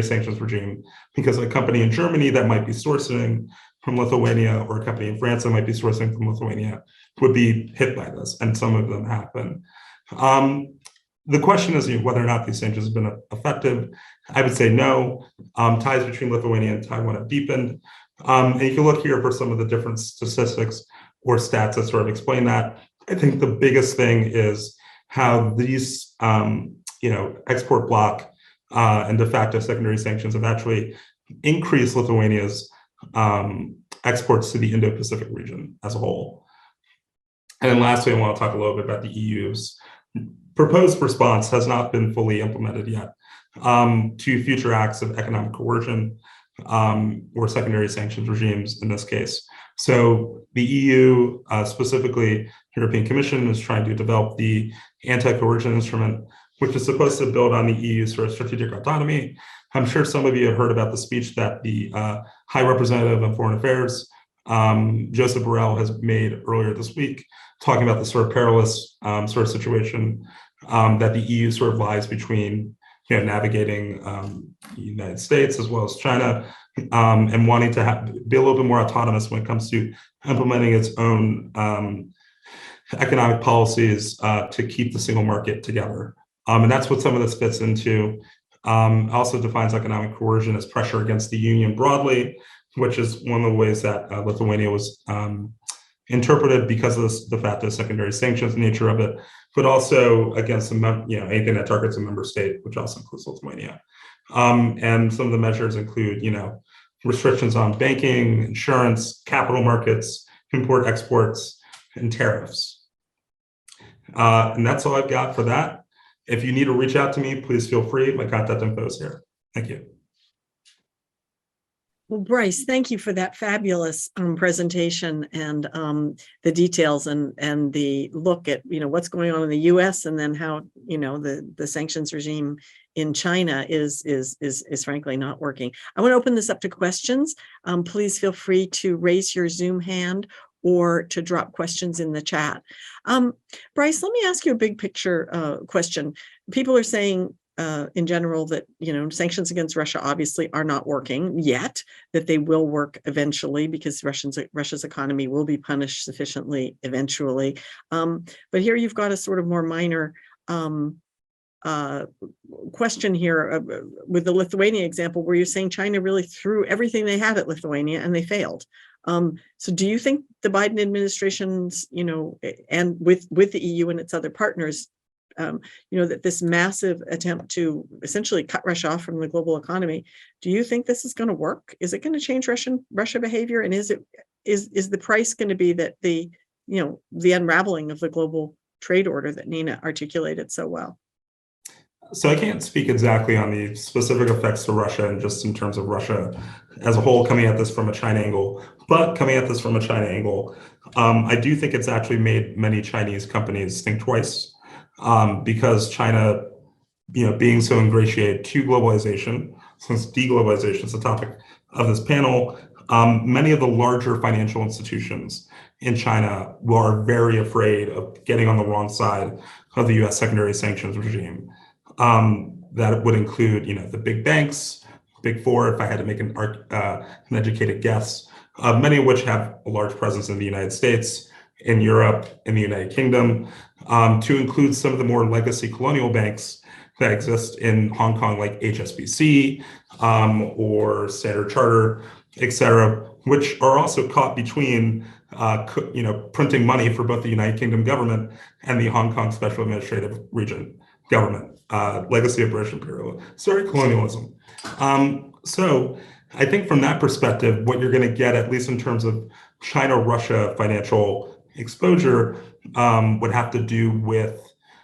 sanctions regime, because a company in Germany that might be sourcing from Lithuania, or a company in France that might be sourcing from Lithuania, would be hit by this, and some of them have been. The question is whether or not these sanctions have been effective. I would say no. Ties between Lithuania and Taiwan have deepened. And you can look here for some of the different statistics or stats that sort of explain that. I think the biggest thing is how these export bloc and de facto secondary sanctions have actually increased Lithuania's exports to the Indo-Pacific region as a whole. And then lastly, I want to talk a little bit about the EU's proposed response has not been fully implemented yet to future acts of economic coercion or secondary sanctions regimes in this case. So the EU, specifically European Commission, is trying to develop the anti-coercion instrument, which is supposed to build on the EU's sort of strategic autonomy. I'm sure some of you have heard about the speech that the High Representative on Foreign Affairs, Joseph Borrell, has made earlier this week, talking about the sort of perilous sort of situation that the EU sort of lies between, navigating the United States as well as China, and wanting to be a little bit more autonomous when it comes to implementing its own economic policies to keep the single market together. And that's what some of this fits into. Also defines economic coercion as pressure against the union broadly, which is one of the ways that Lithuania was interpreted because of this de facto secondary sanctions nature of it, but also against anything that targets a member state, which also includes Lithuania. And some of the measures include, restrictions on banking, insurance, capital markets, import, exports, and tariffs. And that's all I've got for that. If you need to reach out to me, please feel free. My contact info is here. Thank you. Well, Bryce, thank you for that fabulous presentation and the details and the look at what's going on in the U.S. and then how the sanctions regime in China is frankly not working. I want to open this up to questions. Please feel free to raise your Zoom hand or to drop questions in the chat. Bryce, let me ask you a big picture question. People are saying in general that sanctions against Russia obviously are not working yet, that they will work eventually because Russia's economy will be punished sufficiently eventually. But here you've got a sort of more minor question here with the Lithuania example, where you're saying China really threw everything they had at Lithuania and they failed. So do you think the Biden administration's, and with the EU and its other partners, that this massive attempt to essentially cut Russia off from the global economy, do you think this is going to work? Is it going to change Russia behavior? And is the price going to be that the unraveling of the global trade order that Neena articulated so well? So I can't speak exactly on the specific effects to Russia and just in terms of Russia as a whole coming at this from a China angle, but coming at this from a China angle, I do think it's actually made many Chinese companies think twice. Because China, being so ingratiated to globalization, since deglobalization is the topic of this panel, many of the larger financial institutions in China are very afraid of getting on the wrong side of the U.S. secondary sanctions regime. That would include, the big banks, big four, if I had to make an educated guess, many of which have a large presence in the United States, in Europe, in the United Kingdom, to include some of the more legacy colonial banks that exist in Hong Kong, like HSBC or Standard Chartered, et cetera, which are also caught between, printing money for both the United Kingdom government and the Hong Kong Special Administrative Region government, legacy of British colonialism. So I think from that perspective, what you're going to get, at least in terms of China-Russia financial exposure, would have to do with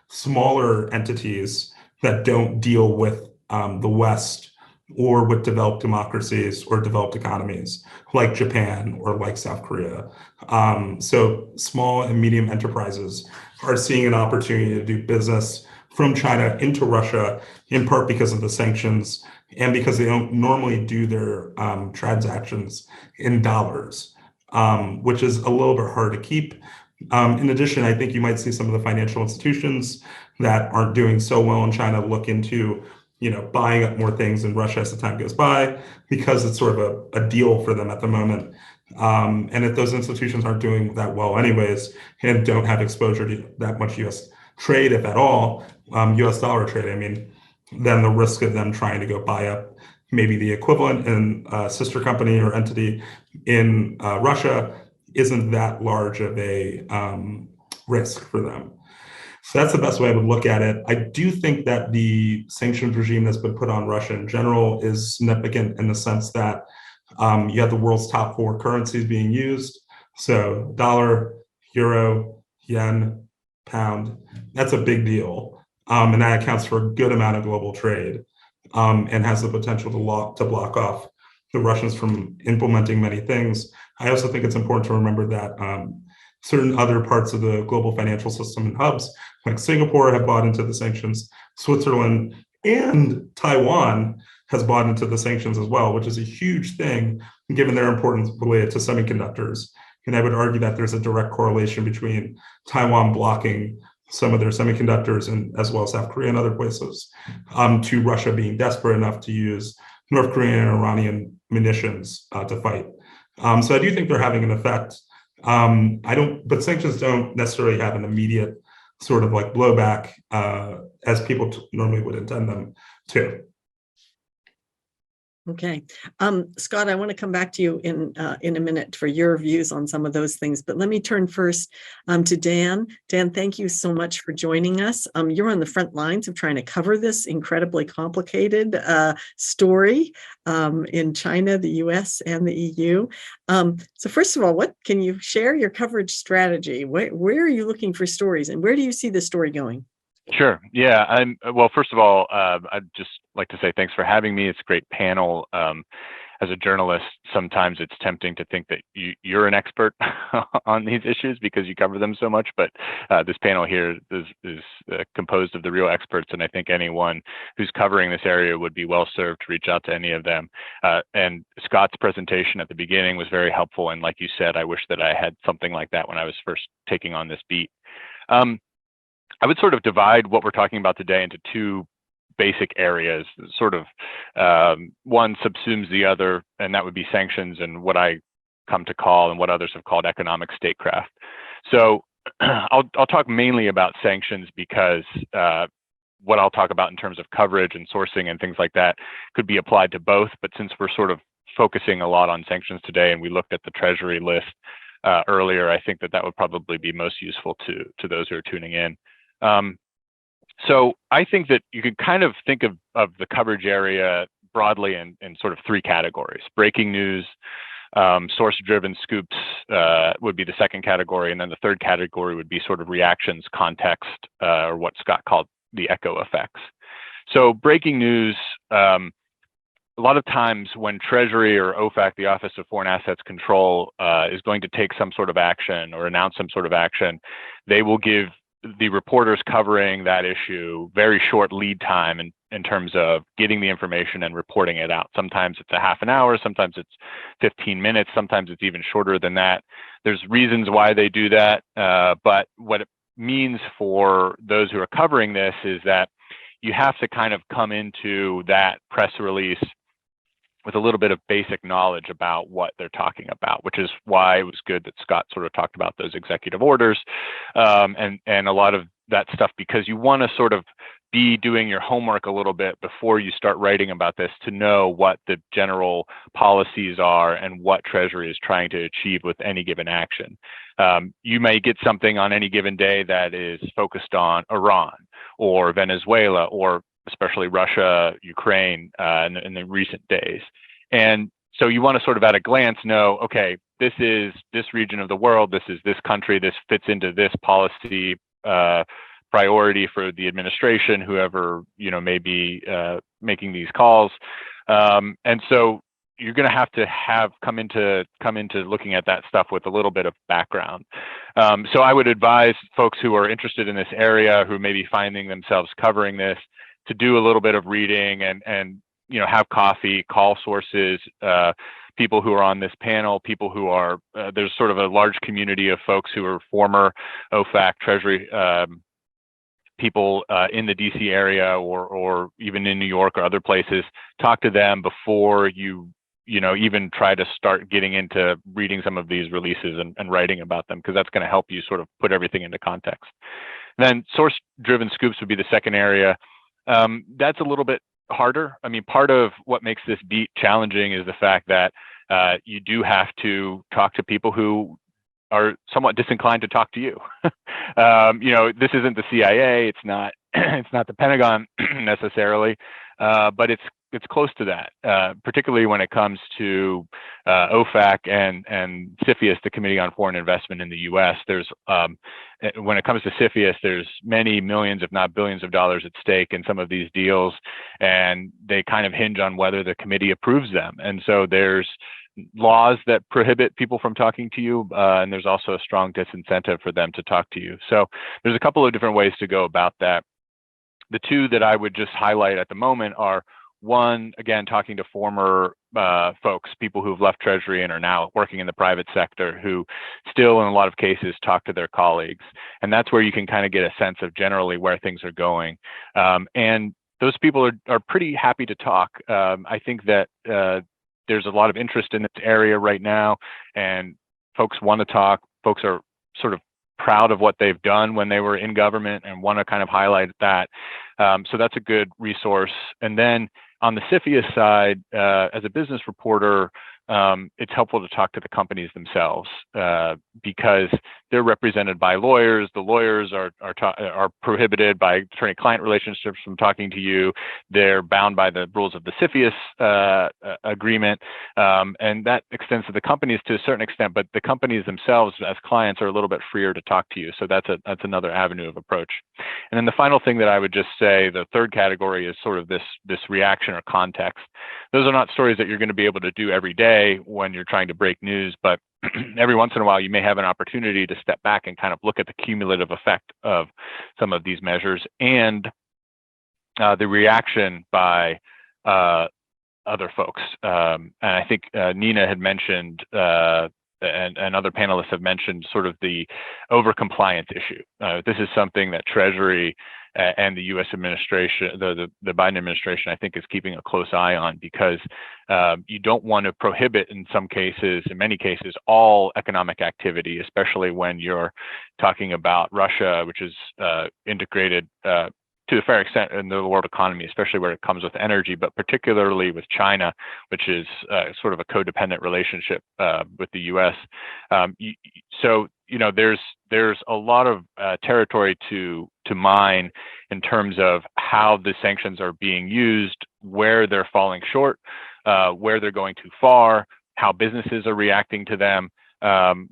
smaller entities that don't deal with the West or with developed democracies or developed economies like Japan or like South Korea. So small and medium enterprises are seeing an opportunity to do business from China into Russia, in part because of the sanctions and because they don't normally do their transactions in dollars, which is a little bit hard to keep. In addition, I think you might see some of the financial institutions that aren't doing so well in China look into, buying up more things in Russia as the time goes by, because it's sort of a deal for them at the moment. And if those institutions aren't doing that well anyways, and don't have exposure to that much US trade, if at all, US dollar trade, then the risk of them trying to go buy up maybe the equivalent in a sister company or entity in Russia isn't that large of a risk for them. So that's the best way I would look at it. I do think that the sanctions regime that's been put on Russia in general is significant in the sense that you have the world's top 4 currencies being used. So dollar, euro, yen, pound, that's a big deal. And that accounts for a good amount of global trade, and has the potential to block off the Russians from implementing many things. I also think it's important to remember that certain other parts of the global financial system and hubs, like Singapore, have bought into the sanctions. Switzerland and Taiwan has bought into the sanctions as well, which is a huge thing given their importance related to semiconductors. And I would argue that there's a direct correlation between Taiwan blocking some of their semiconductors, and as well as South Korea and other places, to Russia being desperate enough to use North Korean and Iranian munitions to fight. So I do think they're having an effect. But sanctions don't necessarily have an immediate sort of like blowback as people normally would intend them to. Okay. Scott, I want to come back to you in a minute for your views on some of those things, but let me turn first to Dan. Dan, thank you so much for joining us. You're on the front lines of trying to cover this incredibly complicated story in China, the US, and the EU. So first of all, what can you share your coverage strategy? Where are you looking for stories, and where do you see the story going? Sure. Yeah. Well, first of all, I'd just like to say thanks for having me. It's a great panel. As a journalist, sometimes it's tempting to think that you're an expert on these issues because you cover them so much. But this panel here is composed of the real experts, and I think anyone who's covering this area would be well served to reach out to any of them. And Scott's presentation at the beginning was very helpful. And like you said, I wish that I had something like that when I was first taking on this beat. I would sort of divide what we're talking about today into 2 basic areas, sort of one subsumes the other, and that would be sanctions and what I come to call and what others have called economic statecraft. So I'll talk mainly about sanctions because what I'll talk about in terms of coverage and sourcing and things like that could be applied to both. But since we're sort of focusing a lot on sanctions today and we looked at the Treasury list earlier, I think that would probably be most useful to those who are tuning in. So I think that you could kind of think of the coverage area broadly in sort of 3 categories. Breaking news, source-driven scoops would be the second category, and then the third category would be sort of reactions, context, or what Scott called the echo effects. So breaking news, a lot of times when Treasury or OFAC, the Office of Foreign Assets Control, is going to take some sort of action or announce some sort of action, they will give the reporters covering that issue very short lead time in terms of getting the information and reporting it out. Sometimes it's a half an hour, sometimes it's 15 minutes, sometimes it's even shorter than that. There's reasons why they do that, but what it means for those who are covering this is that you have to kind of come into that press release with a little bit of basic knowledge about what they're talking about, which is why it was good that Scott sort of talked about those executive orders and a lot of that stuff, because you want to sort of be doing your homework a little bit before you start writing about this to know what the general policies are and what Treasury is trying to achieve with any given action. You may get something on any given day that is focused on Iran or Venezuela or especially Russia, Ukraine in the recent days. And so you want to sort of at a glance know, okay, this is this region of the world, this is this country, this fits into this policy priority for the administration, whoever may be making these calls. And so you're going to have come into looking at that stuff with a little bit of background. So I would advise folks who are interested in this area, who may be finding themselves covering this, to do a little bit of reading and have coffee, call sources, people who are on this panel, people who are there's sort of a large community of folks who are former OFAC Treasury people in the DC area or even in New York or other places, talk to them before you even try to start getting into reading some of these releases and writing about them, because that's going to help you sort of put everything into context. And then source-driven scoops would be the second area. That's a little bit harder. I mean, part of what makes this beat challenging is the fact that you do have to talk to people who are somewhat disinclined to talk to you. This isn't the CIA. It's not. It's not the Pentagon necessarily, but it's close to that. Particularly when it comes to OFAC and CFIUS, the Committee on Foreign Investment in the U.S. There's when it comes to CFIUS, there's many millions, if not billions, of dollars at stake in some of these deals, and they kind of hinge on whether the committee approves them. And so there's laws that prohibit people from talking to you, and there's also a strong disincentive for them to talk to you. So there's a couple of different ways to go about that. The two that I would just highlight at the moment are, one, again, talking to former folks, people who've left Treasury and are now working in the private sector, who still in a lot of cases talk to their colleagues. And that's where you can kind of get a sense of generally where things are going. And those people are pretty happy to talk. I think that there's a lot of interest in this area right now, and folks want to talk. Folks are sort of proud of what they've done when they were in government and want to kind of highlight that. So that's a good resource. And then on the CFIUS side, as a business reporter, it's helpful to talk to the companies themselves because they're represented by lawyers. The lawyers are prohibited by attorney-client relationships from talking to you. They're bound by the rules of the CFIUS agreement, and that extends to the companies to a certain extent. But the companies themselves, as clients, are a little bit freer to talk to you. So that's another avenue of approach. And then the final thing that I would just say, the third category, is sort of this reaction or context. Those are not stories that you're going to be able to do every day when you're trying to break news, but every once in a while you may have an opportunity to step back and kind of look at the cumulative effect of some of these measures and the reaction by other folks. And I think Neena had mentioned, and other panelists have mentioned, sort of the overcompliance issue. This is something that Treasury and the U.S. administration, the Biden administration, I think, is keeping a close eye on, because you don't want to prohibit, in many cases, all economic activity, especially when you're talking about Russia, which is integrated to a fair extent in the world economy, especially where it comes with energy, but particularly with China, which is sort of a codependent relationship with the U.S. So there's a lot of territory to mine in terms of how the sanctions are being used, where they're falling short, where they're going too far, how businesses are reacting to them,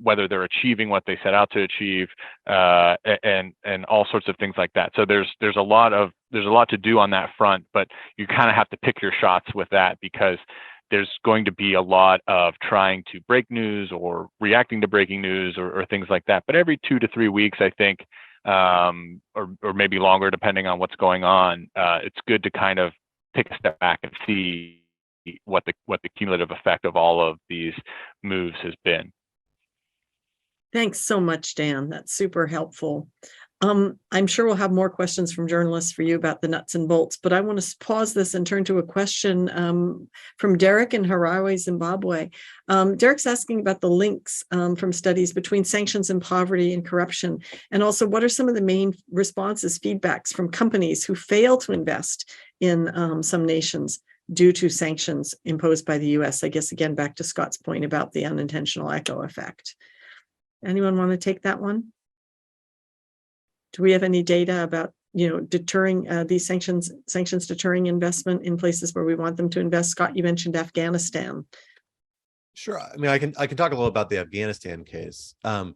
whether they're achieving what they set out to achieve, and all sorts of things like that. So there's a lot to do on that front, but you kind of have to pick your shots with that, because there's going to be a lot of trying to break news or reacting to breaking news or things like that. But every 2 to 3 weeks, I think, or maybe longer, depending on what's going on, it's good to kind of take a step back and see what the cumulative effect of all of these moves has been. Thanks so much, Dan. That's super helpful. I'm sure we'll have more questions from journalists for you about the nuts and bolts, but I want to pause this and turn to a question from Derek in Harare, Zimbabwe. Derek's asking about the links from studies between sanctions and poverty and corruption, and also what are some of the main responses, feedbacks from companies who fail to invest in some nations due to sanctions imposed by the US? I guess, again, back to Scott's point about the unintentional echo effect. Anyone want to take that one? Do we have any data about, deterring these sanctions deterring investment in places where we want them to invest? Scott, you mentioned Afghanistan. Sure. I mean, I can talk a little about the Afghanistan case. I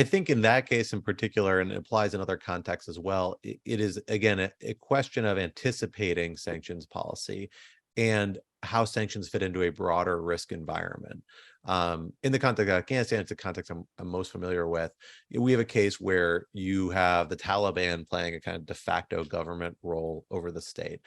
think in that case in particular, and it applies in other contexts as well, it is, again, a question of anticipating sanctions policy. And how sanctions fit into a broader risk environment. In the context of Afghanistan, it's the context I'm most familiar with. We have a case where you have the Taliban playing a kind of de facto government role over the state,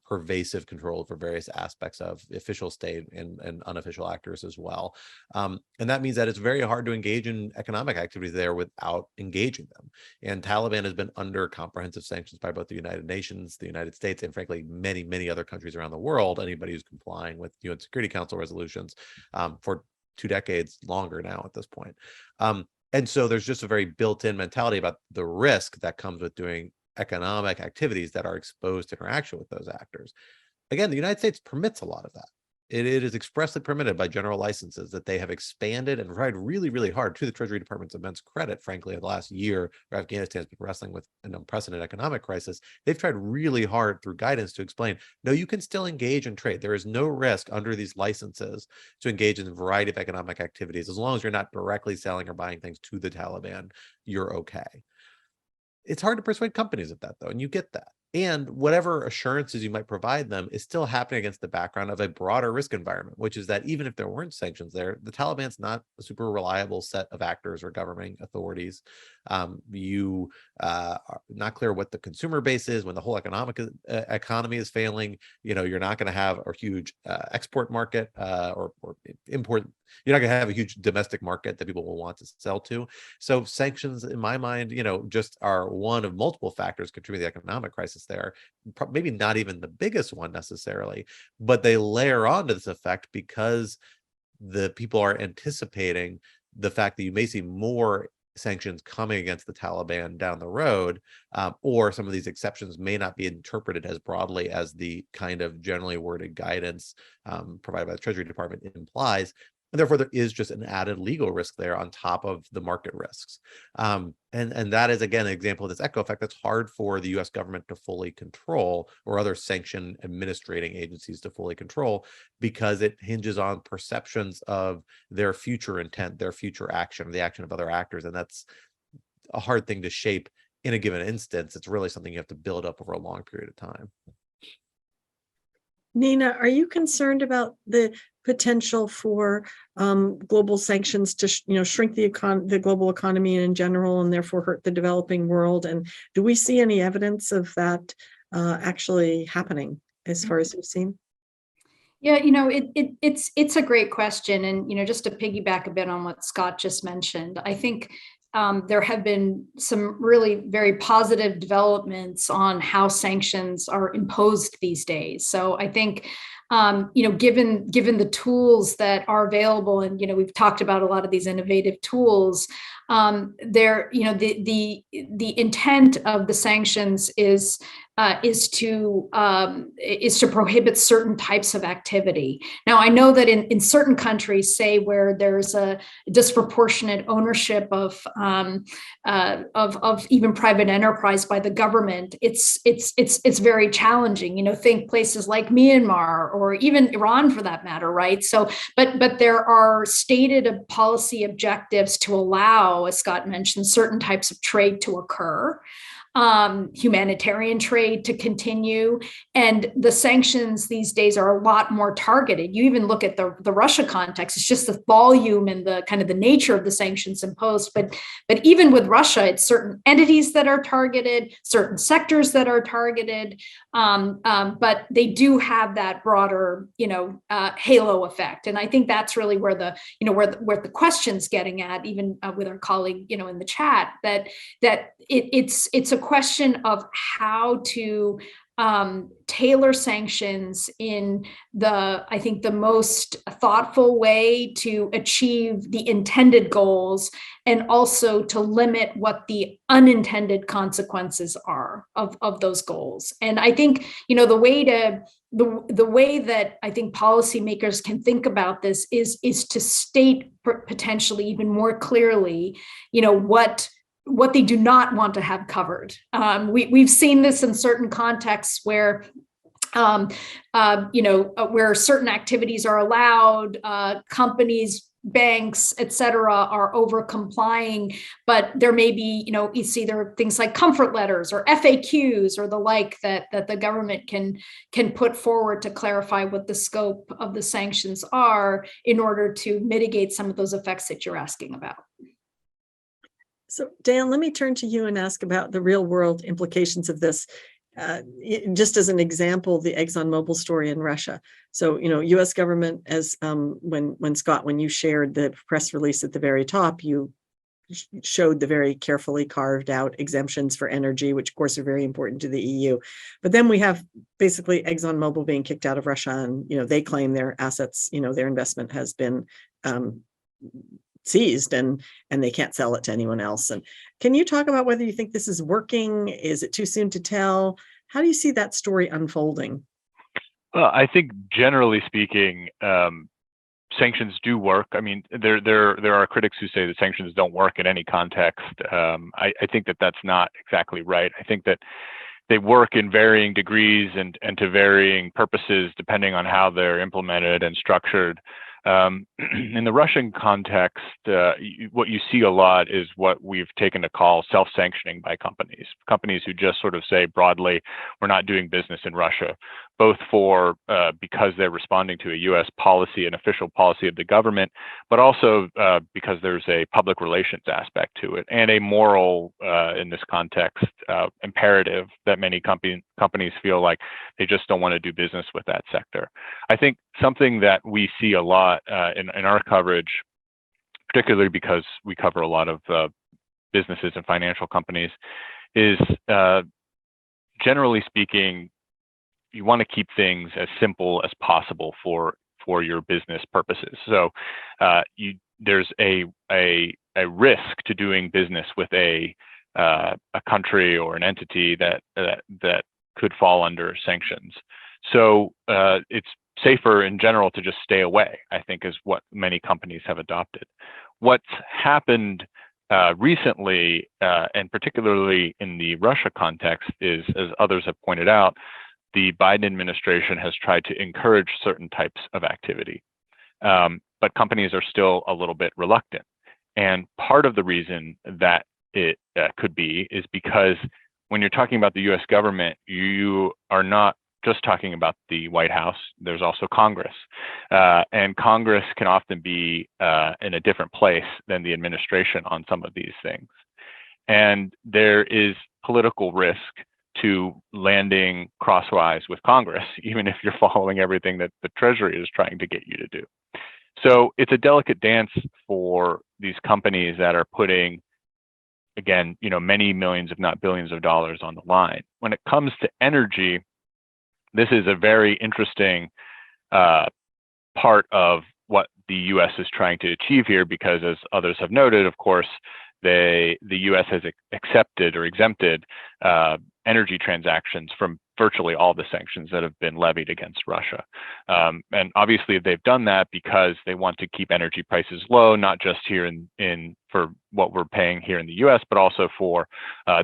pervasive control over various aspects of official state and unofficial actors as well. And that means that it's very hard to engage in economic activities there without engaging them. And Taliban has been under comprehensive sanctions by both the United Nations, the United States, and frankly, many, many other countries around the world, anybody who's complying with UN Security Council resolutions for 2 decades longer now at this point. And so there's just a very built-in mentality about the risk that comes with doing economic activities that are exposed to interaction with those actors. Again, the United States permits a lot of that. It is expressly permitted by general licenses that they have expanded and tried really, really hard, to the Treasury Department's immense credit, frankly, in the last year, where Afghanistan has been wrestling with an unprecedented economic crisis. They've tried really hard through guidance to explain, no, you can still engage in trade. There is no risk under these licenses to engage in a variety of economic activities. As long as you're not directly selling or buying things to the Taliban, you're okay. It's hard to persuade companies of that, though, and you get that. And whatever assurances you might provide them is still happening against the background of a broader risk environment, which is that even if there weren't sanctions there, the Taliban's not a super reliable set of actors or governing authorities. You are not clear what the consumer base is when the whole economy is failing. You're not going to have a huge export market or import. You're not going to have a huge domestic market that people will want to sell to. So sanctions, in my mind, just are one of multiple factors contributing to the economic crisis there. Maybe not even the biggest one necessarily, but they layer onto this effect because the people are anticipating the fact that you may see more sanctions coming against the Taliban down the road, or some of these exceptions may not be interpreted as broadly as the kind of generally worded guidance provided by the Treasury Department implies. And therefore, there is just an added legal risk there on top of the market risks. And that is, again, an example of this echo effect that's hard for the US government to fully control, or other sanction administrating agencies to fully control, because it hinges on perceptions of their future intent, their future action, the action of other actors. And that's a hard thing to shape in a given instance. It's really something you have to build up over a long period of time. Neena, are you concerned about the potential for global sanctions to shrink the global economy in general, and therefore hurt the developing world? And do we see any evidence of that actually happening as far as you've seen? Yeah, it's a great question. And, just to piggyback a bit on what Scott just mentioned, I think there have been some really very positive developments on how sanctions are imposed these days. So I think, given the tools that are available, and we've talked about a lot of these innovative tools, the intent of the sanctions is to prohibit certain types of activity. Now, I know that in certain countries, say where there's a disproportionate ownership of even private enterprise by the government, it's very challenging. Think places like Myanmar or even Iran, for that matter, right? So, but there are stated policy objectives to allow, as Scott mentioned, certain types of trade to occur. Humanitarian trade to continue. And the sanctions these days are a lot more targeted. You even look at the Russia context, it's just the volume and the kind of the nature of the sanctions imposed. But even with Russia, it's certain entities that are targeted, certain sectors that are targeted. But they do have that broader, halo effect. And I think that's really where the question's getting at, even with our colleague, in the chat, that it's a question of how to tailor sanctions in I think the most thoughtful way to achieve the intended goals, and also to limit what the unintended consequences are of those goals. And I think, the way that I think policymakers can think about this is to state potentially even more clearly, what they do not want to have covered. We've seen this in certain contexts where, where certain activities are allowed, companies banks, et cetera, are over complying, but there may be, it's either things like comfort letters or FAQs or the like that the government can put forward to clarify what the scope of the sanctions are in order to mitigate some of those effects that you're asking about. So, Dan, let me turn to you and ask about the real world implications of this. Just as an example, the ExxonMobil story in Russia. So, U.S. government, as when Scott, when you shared the press release at the very top, you showed the very carefully carved out exemptions for energy, which of course are very important to the EU. But then we have basically ExxonMobil being kicked out of Russia, and they claim their assets, their investment has been seized and they can't sell it to anyone else. And can you talk about whether you think this is working? Is it too soon to tell? How do you see that story unfolding? Well, I think generally speaking, sanctions do work. I mean, there are critics who say that sanctions don't work in any context. I think that that's not exactly right. I think that they work in varying degrees and to varying purposes depending on how they're implemented and structured. In the Russian context, what you see a lot is what we've taken to call self-sanctioning by companies who just sort of say broadly, we're not doing business in Russia, both because they're responding to a U.S. policy, an official policy of the government, but also because there's a public relations aspect to it and a moral, in this context, imperative that many companies feel like they just don't want to do business with that sector. I think something that we see a lot in our coverage, particularly because we cover a lot of businesses and financial companies, is generally speaking, you want to keep things as simple as possible for your business purposes. So there's a risk to doing business with a country or an entity that could fall under sanctions. So it's safer in general to just stay away, I think, is what many companies have adopted. What's happened recently, and particularly in the Russia context, is, as others have pointed out, the Biden administration has tried to encourage certain types of activity, but companies are still a little bit reluctant. And part of the reason that it could be is because when you're talking about the U.S. government, you are not just talking about the White House. There's also Congress, and Congress can often be in a different place than the administration on some of these things. And there is political risk to landing crosswise with Congress, even if you're following everything that the Treasury is trying to get you to do. So it's a delicate dance for these companies that are putting, again, many millions, if not billions of dollars on the line. When it comes to energy, this is a very interesting part of what the U.S. is trying to achieve here, because as others have noted, of course, the U.S. has accepted or exempted energy transactions from virtually all the sanctions that have been levied against Russia. And obviously they've done that because they want to keep energy prices low, not just here for what we're paying here in the US, but also for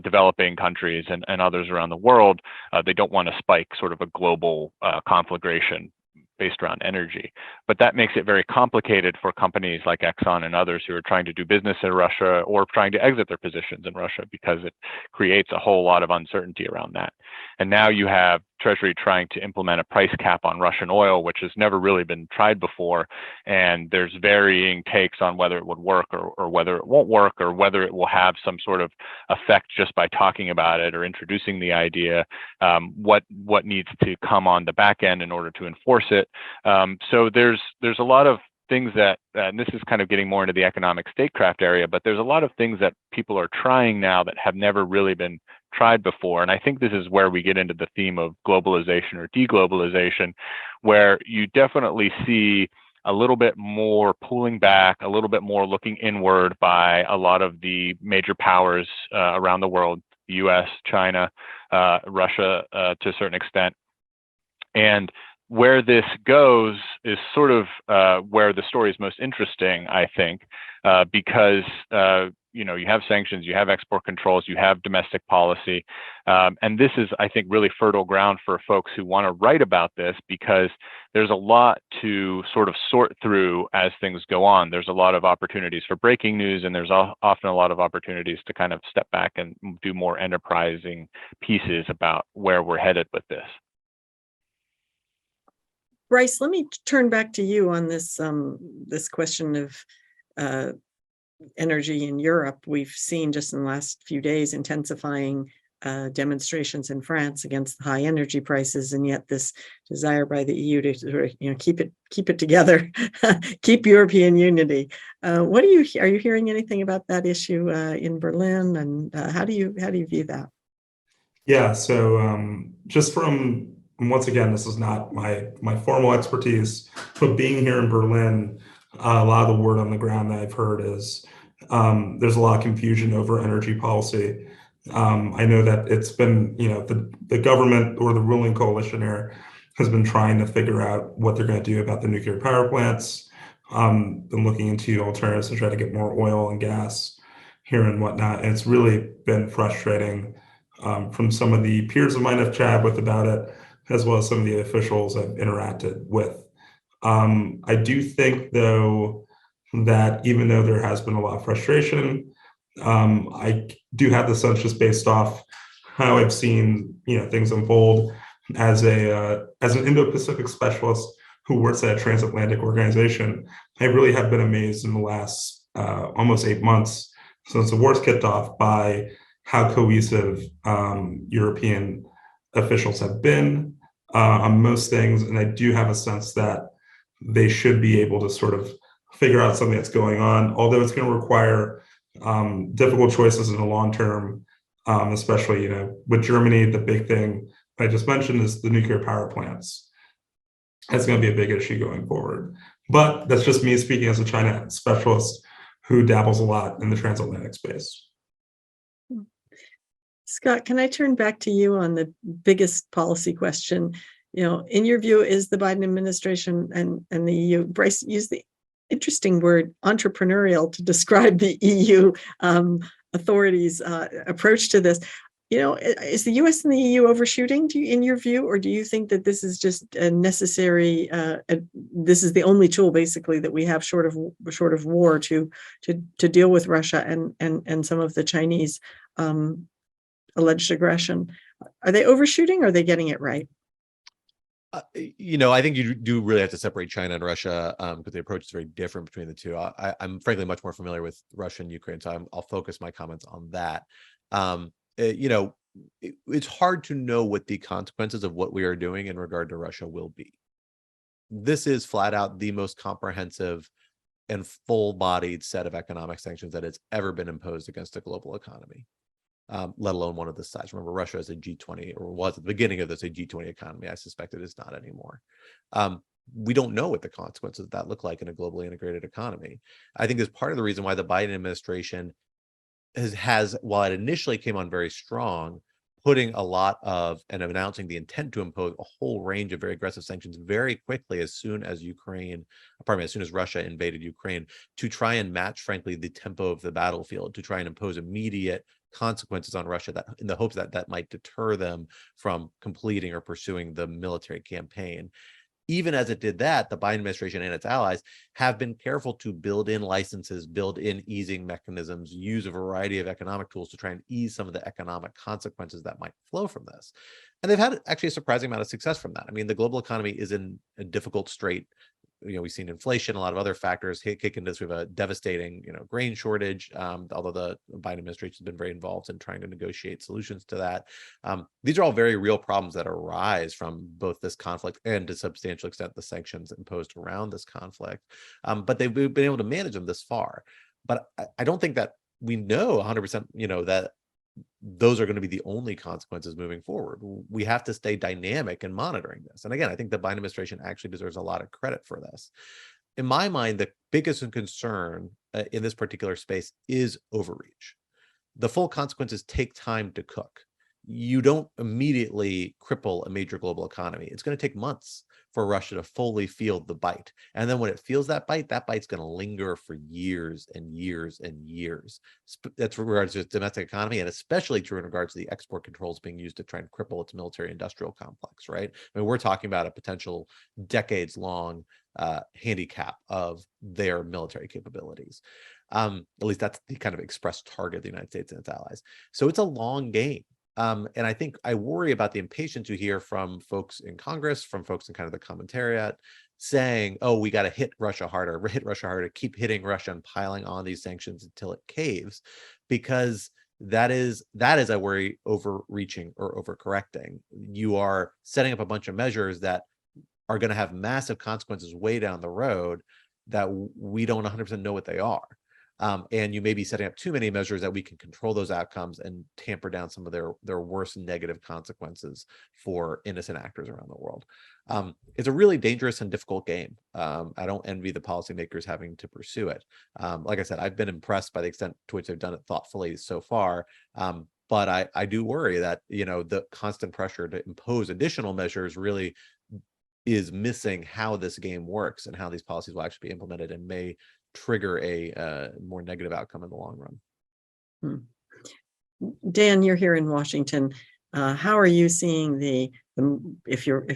developing countries and others around the world. They don't want to spike sort of a global conflagration based around energy. But that makes it very complicated for companies like Exxon and others who are trying to do business in Russia or trying to exit their positions in Russia, because it creates a whole lot of uncertainty around that. And now you have Treasury trying to implement a price cap on Russian oil, which has never really been tried before. And there's varying takes on whether it would work or whether it won't work, or whether it will have some sort of effect just by talking about it or introducing the idea, what needs to come on the back end in order to enforce it. So there's a lot of things that, and this is kind of getting more into the economic statecraft area, but there's a lot of things that people are trying now that have never really been tried before. And I think this is where we get into the theme of globalization or deglobalization, where you definitely see a little bit more pulling back, a little bit more looking inward by a lot of the major powers around the world, the US, China, Russia to a certain extent. And where this goes is sort of where the story is most interesting, I think, because you know, you have sanctions, you have export controls, you have domestic policy, and this is, I think, really fertile ground for folks who want to write about this, because there's a lot to sort of sort through as things go on. There's a lot of opportunities for breaking news, and there's often a lot of opportunities to kind of step back and do more enterprising pieces about where we're headed with this. Bryce, let me turn back to you on this this question of energy in Europe. We've seen just in the last few days intensifying demonstrations in France against the high energy prices, and yet this desire by the EU to sort of, you know, keep it together, keep European unity. What are you hearing anything about that issue in Berlin, and how do you view that? Yeah, so just from, once again, this is not my formal expertise, but being here in Berlin, a lot of the word on the ground that I've heard is there's a lot of confusion over energy policy. I know that it's been, you know, the government or the ruling coalition here has been trying to figure out what they're going to do about the nuclear power plants, been looking into alternatives to try to get more oil and gas here and whatnot. And it's really been frustrating from some of the peers of mine I've chatted with about it, as well as some of the officials I've interacted with. I do think, though, that even though there has been a lot of frustration, I do have the sense, just based off how I've seen, you know, things unfold as an Indo-Pacific specialist who works at a transatlantic organization. I really have been amazed in the last almost 8 months since the war's kicked off by how cohesive European officials have been on most things, and I do have a sense that they should be able to sort of figure out something that's going on, although it's going to require difficult choices in the long term, especially, you know, with Germany. The big thing I just mentioned is the nuclear power plants. That's going to be a big issue going forward. But that's just me speaking as a China specialist who dabbles a lot in the transatlantic space. Scott, can I turn back to you on the biggest policy question? You know, in your view, is the Biden administration and the EU, Bryce used the interesting word entrepreneurial to describe the EU authorities' approach to this. You know, is the US and the EU overshooting, in your view, or do you think that this is just a necessary, this is the only tool basically that we have short of war to deal with Russia and some of the Chinese alleged aggression? Are they overshooting, or are they getting it right? You know, I think you do really have to separate China and Russia because the approach is very different between the two. I'm frankly much more familiar with Russia and Ukraine, so I'll focus my comments on that. You know, it's hard to know what the consequences of what we are doing in regard to Russia will be. This is flat out the most comprehensive and full-bodied set of economic sanctions that has ever been imposed against a global economy. Let alone one of this size. Remember, Russia is a G20, or was at the beginning of this a G20 economy. I suspect it is not anymore. We don't know what the consequences of that look like in a globally integrated economy. I think is part of the reason why the Biden administration has, while it initially came on very strong, putting a lot of and announcing the intent to impose a whole range of very aggressive sanctions very quickly as soon as Russia invaded Ukraine, to try and match, frankly, the tempo of the battlefield, to try and impose immediate consequences on Russia, that in the hopes that that might deter them from completing or pursuing the military campaign. Even as it did that, the Biden administration and its allies have been careful to build in licenses, build in easing mechanisms, use a variety of economic tools to try and ease some of the economic consequences that might flow from this. And they've had actually a surprising amount of success from that. I mean, the global economy is in a difficult strait. You know, we've seen inflation, a lot of other factors kick into this. We have a devastating, you know, grain shortage, although the Biden administration has been very involved in trying to negotiate solutions to that. These are all very real problems that arise from both this conflict and, to a substantial extent, the sanctions imposed around this conflict. But they've been able to manage them this far. But I don't think that we know 100%, you know, that those are going to be the only consequences moving forward. We have to stay dynamic in monitoring this. And again, I think the Biden administration actually deserves a lot of credit for this. In my mind, the biggest concern in this particular space is overreach. The full consequences take time to cook. you don't immediately cripple a major global economy. It's going to take months for Russia to fully feel the bite. And then when it feels that bite's going to linger for years and years and years. That's with regards to its domestic economy, and especially true in regards to the export controls being used to try and cripple its military industrial complex, right? I mean, we're talking about a potential decades-long handicap of their military capabilities. At least that's the kind of expressed target of the United States and its allies. So it's a long game. And I think I worry about the impatience you hear from folks in Congress, from folks in kind of the commentariat, saying, oh, we got to hit Russia harder, keep hitting Russia and piling on these sanctions until it caves, because that is, I worry, overreaching or overcorrecting. You are setting up a bunch of measures that are going to have massive consequences way down the road that we don't 100% know what they are. And you may be setting up too many measures that we can control those outcomes and tamper down some of their worst negative consequences for innocent actors around the world. It's a really dangerous and difficult game. I don't envy the policymakers having to pursue it. Like I said, I've been impressed by the extent to which they've done it thoughtfully so far. But I do worry that, the constant pressure to impose additional measures really is missing how this game works and how these policies will actually be implemented, and may trigger a more negative outcome in the long run. Dan, you're here in Washington. How are you seeing the if you're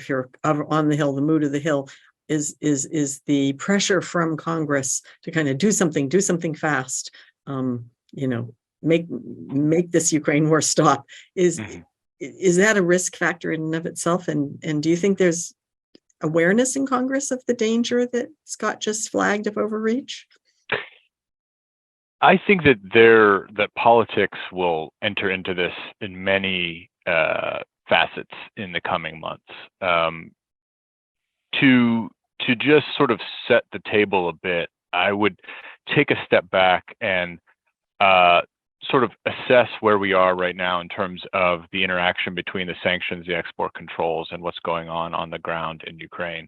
on the Hill, the mood of the Hill? Is the pressure from Congress to kind of do something fast? Make this Ukraine war stop. Is that a risk factor in and of itself? And do you think there's awareness in Congress of the danger that Scott just flagged of overreach? I think that politics will enter into this in many facets in the coming months. To just sort of set the table a bit, I would take a step back and sort of assess where we are right now in terms of the interaction between the sanctions, the export controls, and what's going on the ground in Ukraine.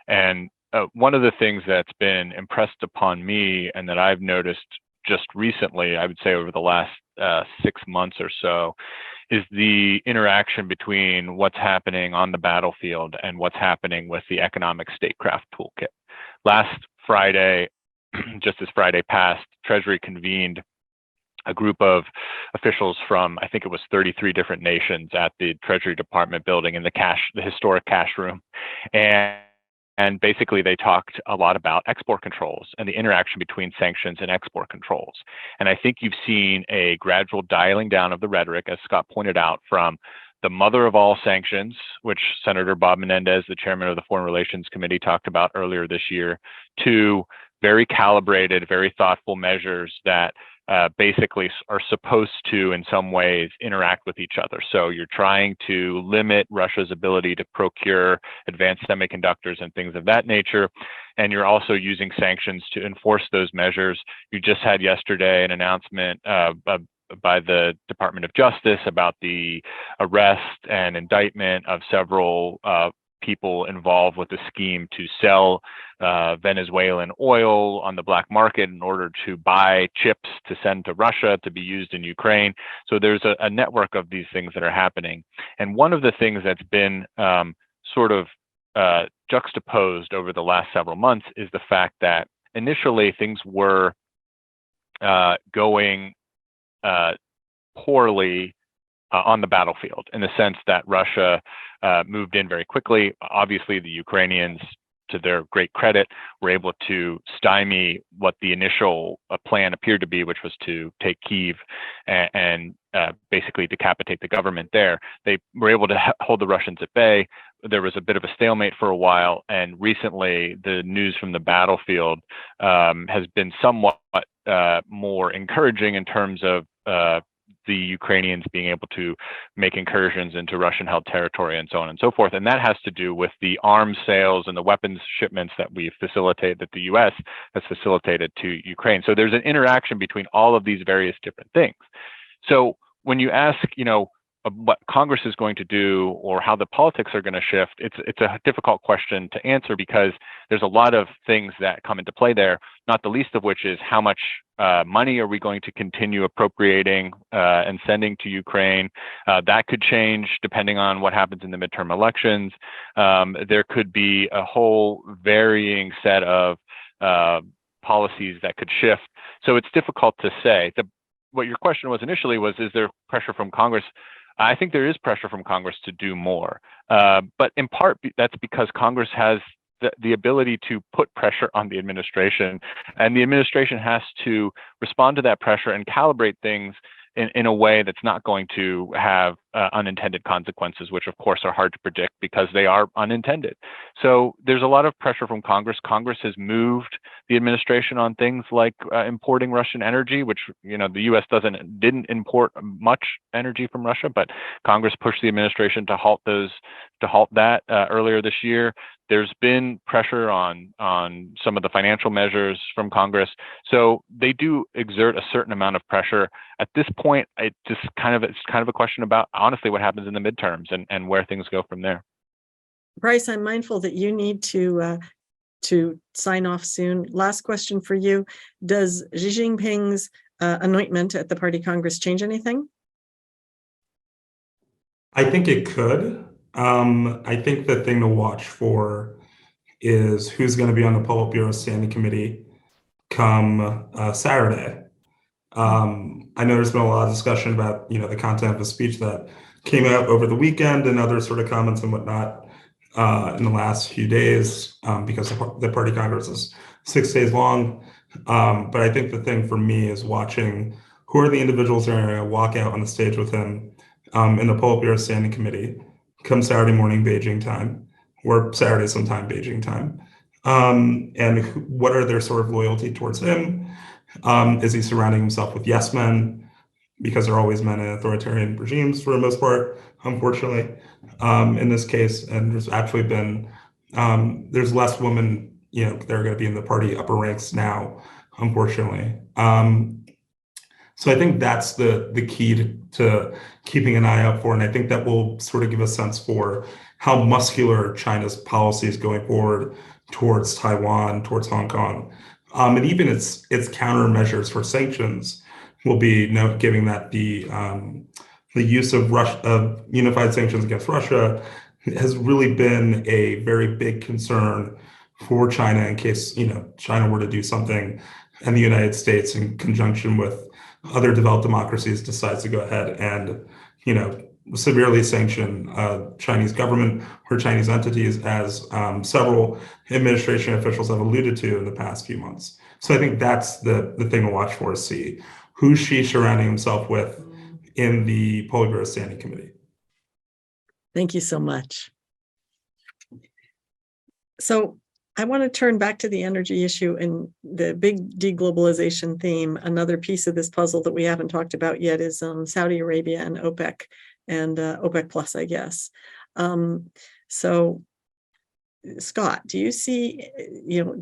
And one of the things that's been impressed upon me and that I've noticed just recently, I would say over the last 6 months or so, is the interaction between what's happening on the battlefield and what's happening with the economic statecraft toolkit. Last Friday, just this Friday passed, Treasury convened a group of officials from, I think it was 33 different nations at the Treasury Department building in the historic cash room. And basically they talked a lot about export controls and the interaction between sanctions and export controls. And I think you've seen a gradual dialing down of the rhetoric, as Scott pointed out, from the mother of all sanctions, which Senator Bob Menendez, the chairman of the Foreign Relations Committee, talked about earlier this year, to very calibrated, very thoughtful measures that basically are supposed to, in some ways, interact with each other. So you're trying to limit Russia's ability to procure advanced semiconductors and things of that nature. And you're also using sanctions to enforce those measures. You just had yesterday an announcement by the Department of Justice about the arrest and indictment of several people involved with the scheme to sell Venezuelan oil on the black market in order to buy chips to send to Russia to be used in Ukraine. So there's a network of these things that are happening. And one of the things that's been sort of juxtaposed over the last several months is the fact that initially things were going poorly on the battlefield, in the sense that Russia moved in very quickly. Obviously, the Ukrainians, to their great credit, were able to stymie what the initial plan appeared to be, which was to take Kyiv and basically decapitate the government there. They were able to hold the Russians at bay. There was a bit of a stalemate for a while, and recently the news from the battlefield has been somewhat more encouraging in terms of the Ukrainians being able to make incursions into Russian-held territory and so on and so forth. And that has to do with the arms sales and the weapons shipments that we facilitate, that the US has facilitated to Ukraine. So there's an interaction between all of these various different things. So when you ask, what Congress is going to do or how the politics are going to shift, it's a difficult question to answer because there's a lot of things that come into play there, not the least of which is how much money are we going to continue appropriating and sending to Ukraine. That could change depending on what happens in the midterm elections. There could be a whole varying set of policies that could shift. So it's difficult to say. What your question was initially was, is there pressure from Congress? I think there is pressure from Congress to do more, but in part that's because Congress has the ability to put pressure on the administration, and the administration has to respond to that pressure and calibrate things in a way that's not going to have unintended consequences, which of course are hard to predict because they are unintended. So there's a lot of pressure from Congress. Congress has moved the administration on things like importing Russian energy, which, you know, the U.S. didn't import much energy from Russia, but Congress pushed the administration to halt that earlier this year. There's been pressure on some of the financial measures from Congress. So they do exert a certain amount of pressure. At this point, it's kind of a question about honestly what happens in the midterms and where things go from there. Bryce, I'm mindful that you need to sign off soon. Last question for you. Does Xi Jinping's anointment at the Party Congress change anything? I think it could. I think the thing to watch for is who's going to be on the Politburo Standing Committee come Saturday. I know there's been a lot of discussion about, you know, the content of the speech that came out over the weekend and other sort of comments and whatnot in the last few days because the Party Congress is 6 days long. But I think the thing for me is watching who are the individuals that are going to walk out on the stage with him in the Politburo Standing Committee come Saturday morning Beijing time, or Saturday sometime Beijing time, and what are their sort of loyalty towards him? Is he surrounding himself with yes men, because they're always men in authoritarian regimes for the most part, unfortunately, in this case. And there's actually been, there's less women, you know, that are going to be in the party upper ranks now, unfortunately. So I think that's the key to keeping an eye out for. And I think that will sort of give a sense for how muscular China's policies going forward towards Taiwan, towards Hong Kong, and even its countermeasures for sanctions will be giving that the use of unified sanctions against Russia has really been a very big concern for China in case, you know, China were to do something and the United States, in conjunction with other developed democracies, decides to go ahead and, you know, severely sanction Chinese government or Chinese entities, as several administration officials have alluded to in the past few months. So I think that's the thing to watch for, is see who's Xi surrounding himself with in the Politburo Standing Committee. Thank you so much. So I want to turn back to the energy issue and the big deglobalization theme. Another piece of this puzzle that we haven't talked about yet is Saudi Arabia and OPEC, and OPEC Plus, I guess. So, Scott, do you see, you know,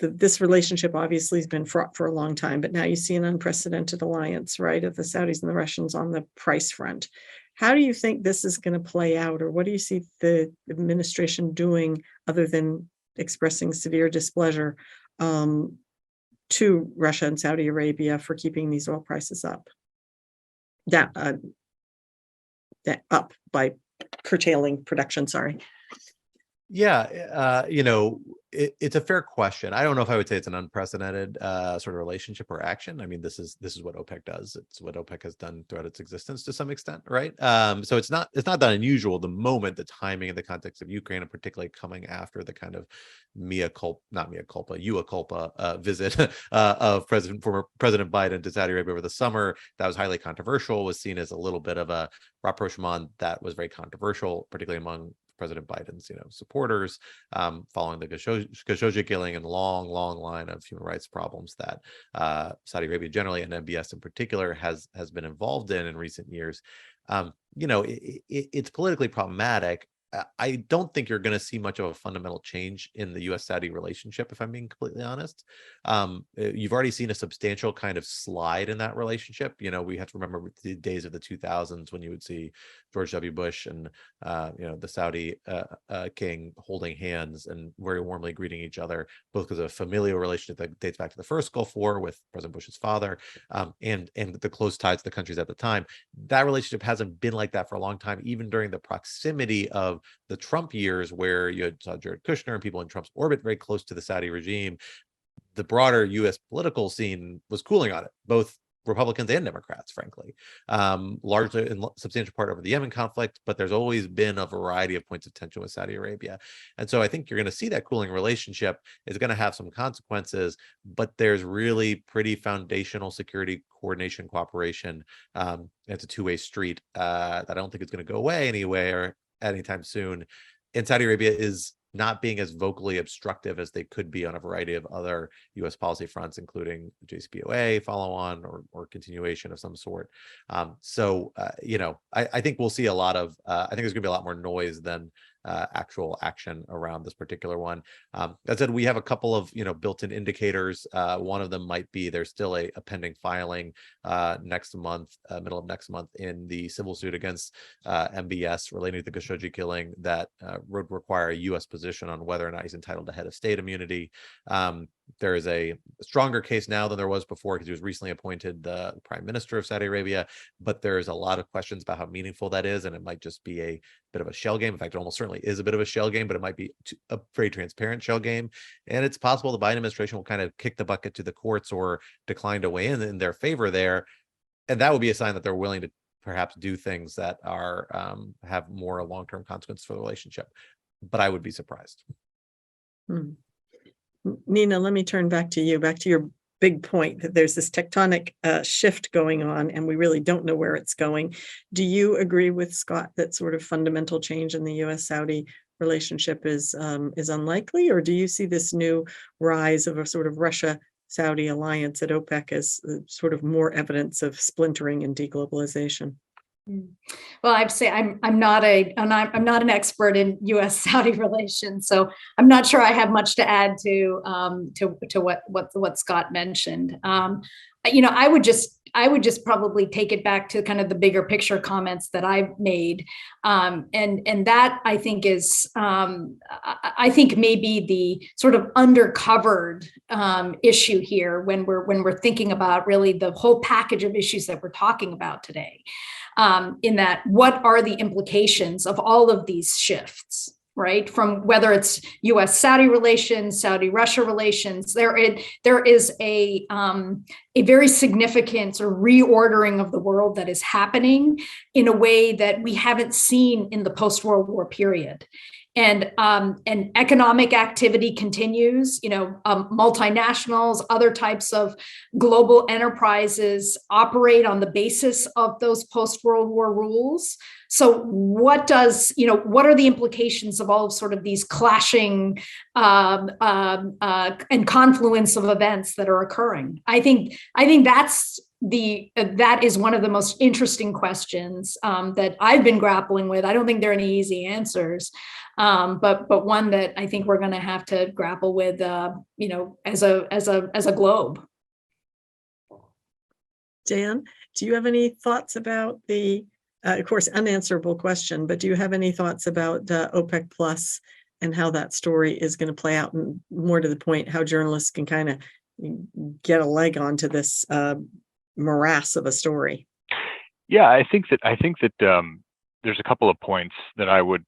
this relationship obviously has been fraught for a long time, but now you see an unprecedented alliance, right, of the Saudis and the Russians on the price front. How do you think this is going to play out, or what do you see the administration doing other than expressing severe displeasure to Russia and Saudi Arabia for keeping these oil prices up? Up by curtailing production, sorry. Yeah, you know, it's a fair question. I don't know if I would say it's an unprecedented sort of relationship or action. I mean, this is what OPEC does. It's what OPEC has done throughout its existence to some extent, right? So it's not that unusual. The moment, the timing, in the context of Ukraine, and particularly coming after the kind of mea culpa visit of former President Biden to Saudi Arabia over the summer, that was highly controversial. Was seen as a little bit of a rapprochement that was very controversial, particularly among President Biden's, you know, supporters, following the Khashoggi killing and the long line of human rights problems that Saudi Arabia generally, and MBS in particular, has been involved in recent years. You know, it's politically problematic. I don't think you're going to see much of a fundamental change in the U.S.-Saudi relationship, if I'm being completely honest. You've already seen a substantial kind of slide in that relationship. We have to remember the days of the 2000s when you would see George W. Bush and the Saudi king holding hands and very warmly greeting each other, both because of a familial relationship that dates back to the first Gulf War with President Bush's father, and the close ties to the countries at the time. That relationship hasn't been like that for a long time, even during the proximity of the Trump years, where you saw Jared Kushner and people in Trump's orbit very close to the Saudi regime. The broader U.S. political scene was cooling on it, both Republicans and Democrats, frankly, largely in substantial part over the Yemen conflict, but there's always been a variety of points of tension with Saudi Arabia. And so I think you're going to see that cooling relationship is going to have some consequences, but there's really pretty foundational security coordination, cooperation. It's a two-way street that I don't think is going to go away anywhere anytime soon. And Saudi Arabia is not being as vocally obstructive as they could be on a variety of other U.S. policy fronts, including the JCPOA follow-on or continuation of some sort. I think we'll see a lot of, I think there's going to be a lot more noise than actual action around this particular one. That said, we have a couple of built-in indicators. One of them might be there's still a pending filing next month, middle of next month, in the civil suit against MBS relating to the Khashoggi killing that would require a U.S. position on whether or not he's entitled to head of state immunity. There is a stronger case now than there was before because he was recently appointed the prime minister of Saudi Arabia, but there's a lot of questions about how meaningful that is, and it might just be a bit of a shell game. In fact, it almost certainly is a bit of a shell game, but it might be a very transparent shell game. And it's possible the Biden administration will kind of kick the bucket to the courts or decline to weigh in their favor there. And that would be a sign that they're willing to perhaps do things that are have more long-term consequences for the relationship. But I would be surprised. Neena, let me turn back to you, back to your big point that there's this tectonic shift going on, and we really don't know where it's going. Do you agree with Scott that sort of fundamental change in the U.S.-Saudi relationship is unlikely, or do you see this new rise of a sort of Russia-Saudi alliance at OPEC as sort of more evidence of splintering and deglobalization? Well, I'd say I'm not an expert in U.S.-Saudi relations, so I'm not sure I have much to add to what Scott mentioned. I would just probably take it back to kind of the bigger picture comments that I've made, and that I think is I think maybe the sort of undercovered issue here when we're thinking about really the whole package of issues that we're talking about today. In that, what are the implications of all of these shifts, right? From whether it's U.S.-Saudi relations, Saudi-Russia relations, there is a very significant sort of reordering of the world that is happening in a way that we haven't seen in the post-World War period. And economic activity continues, multinationals, other types of global enterprises operate on the basis of those post-World War rules. So what are the implications of all of sort of these clashing and confluence of events that are occurring? I think that is one of the most interesting questions that I've been grappling with. I don't think there are any easy answers, but one that I think we're going to have to grapple with, as a globe. Dan, do you have any thoughts about the, of course, unanswerable question, but do you have any thoughts about OPEC Plus and how that story is going to play out, and more to the point, how journalists can kind of get a leg onto this morass of a story? Yeah, I think that there's a couple of points that I would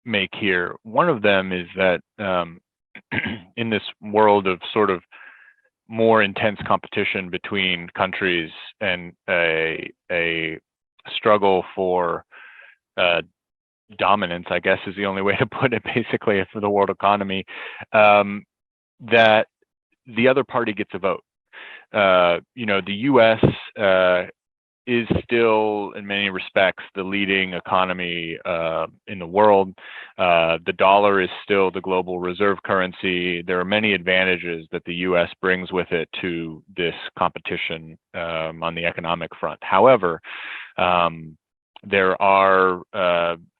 make here. One of them is that in this world of sort of more intense competition between countries and a struggle for dominance, I guess is the only way to put it, basically, for the world economy, that the other party gets a vote. The U.S. is still, in many respects, the leading economy in the world. The dollar is still the global reserve currency. There are many advantages that the U.S. brings with it to this competition on the economic front. However, There are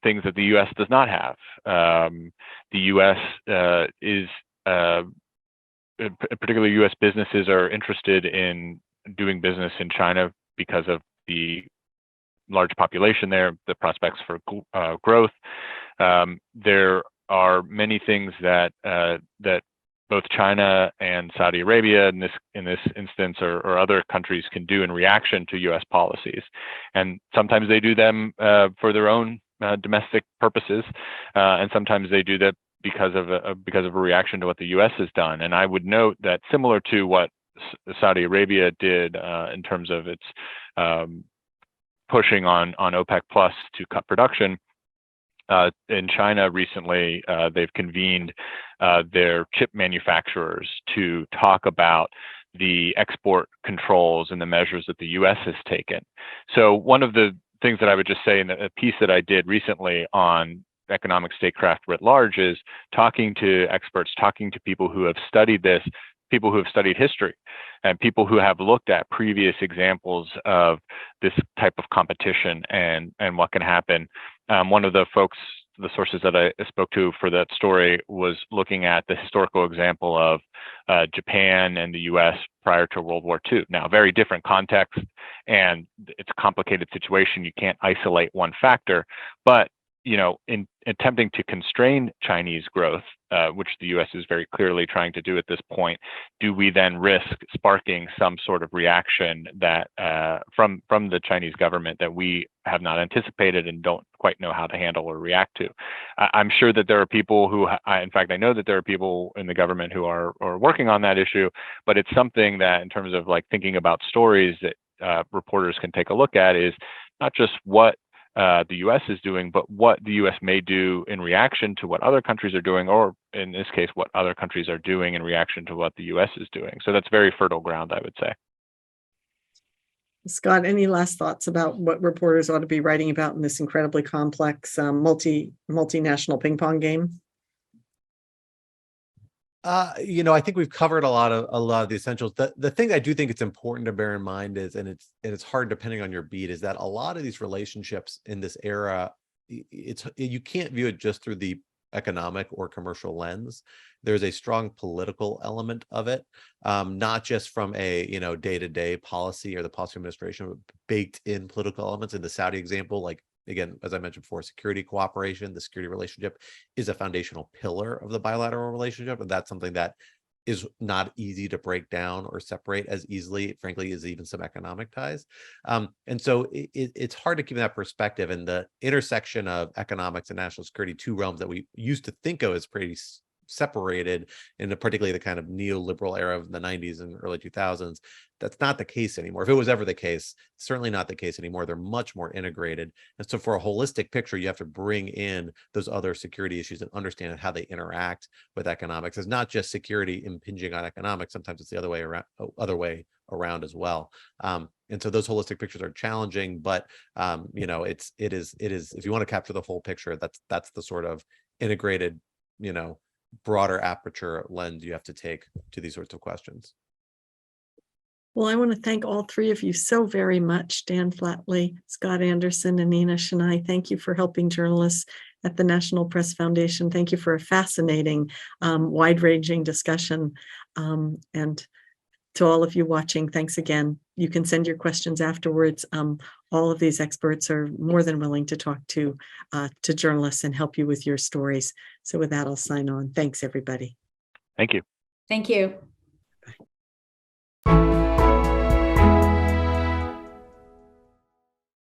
things that the U.S. does not have. The U.S. is, particularly U.S. businesses are interested in doing business in China because of the large population there, the prospects for growth. There are many things that that both China and Saudi Arabia in this instance, or other countries, can do in reaction to U.S. policies, and sometimes they do them for their own domestic purposes, and sometimes they do that because of a reaction to what the U.S. has done. And I would note that, similar to what Saudi Arabia did in terms of its pushing on OPEC Plus to cut production, in China recently, they've convened their chip manufacturers to talk about the export controls and the measures that the U.S. has taken. So one of the things that I would just say in a piece that I did recently on economic statecraft writ large is talking to experts, talking to people who have studied this, people who have studied history, and people who have looked at previous examples of this type of competition and what can happen. One of the sources that I spoke to for that story was looking at the historical example of Japan and the U.S. prior to World War II. Now, very different context, and it's a complicated situation. You can't isolate one factor, but in attempting to constrain Chinese growth, which the U.S. is very clearly trying to do at this point, do we then risk sparking some sort of reaction that from the Chinese government that we have not anticipated and don't quite know how to handle or react to? I'm sure that there are people who, in fact, I know that there are people in the government who are working on that issue, but it's something that, in terms of like thinking about stories that reporters can take a look at, is not just what the U.S. is doing, but what the U.S. may do in reaction to what other countries are doing, or in this case, what other countries are doing in reaction to what the U.S. is doing. So that's very fertile ground, I would say. Scott, any last thoughts about what reporters ought to be writing about in this incredibly complex multinational ping pong game? I think we've covered a lot of the essentials. The thing I do think it's important to bear in mind is, and it's hard depending on your beat, is that a lot of these relationships in this era, you can't view it just through the economic or commercial lens. There's a strong political element of it, not just from a day-to-day policy or the policy administration, but baked in political elements. In the Saudi example, like, again, as I mentioned before, security cooperation, the security relationship is a foundational pillar of the bilateral relationship. And that's something that is not easy to break down or separate as easily, frankly, as even some economic ties. And so it's hard to keep that perspective. And the intersection of economics and national security, two realms that we used to think of as pretty separated in particularly the kind of neoliberal era of the 90s and early 2000s, that's not the case anymore. If it was ever the case, certainly not the case anymore. They're much more integrated. And so for a holistic picture, you have to bring in those other security issues and understand how they interact with economics. It's not just security impinging on economics. Sometimes it's the other way around as well. And so those holistic pictures are challenging, but it is if you want to capture the whole picture, that's the sort of integrated, broader aperture lens you have to take to these sorts of questions. Well, I want to thank all three of you so very much, Dan Flatley, Scott Anderson, and Neena Shenai. Thank you for helping journalists at the National Press Foundation. Thank you for a fascinating, wide-ranging discussion. And to all of you watching, thanks again. You can send your questions afterwards. All of these experts are more than willing to talk to journalists and help you with your stories. So with that, I'll sign on. Thanks, everybody. Thank you. Thank you.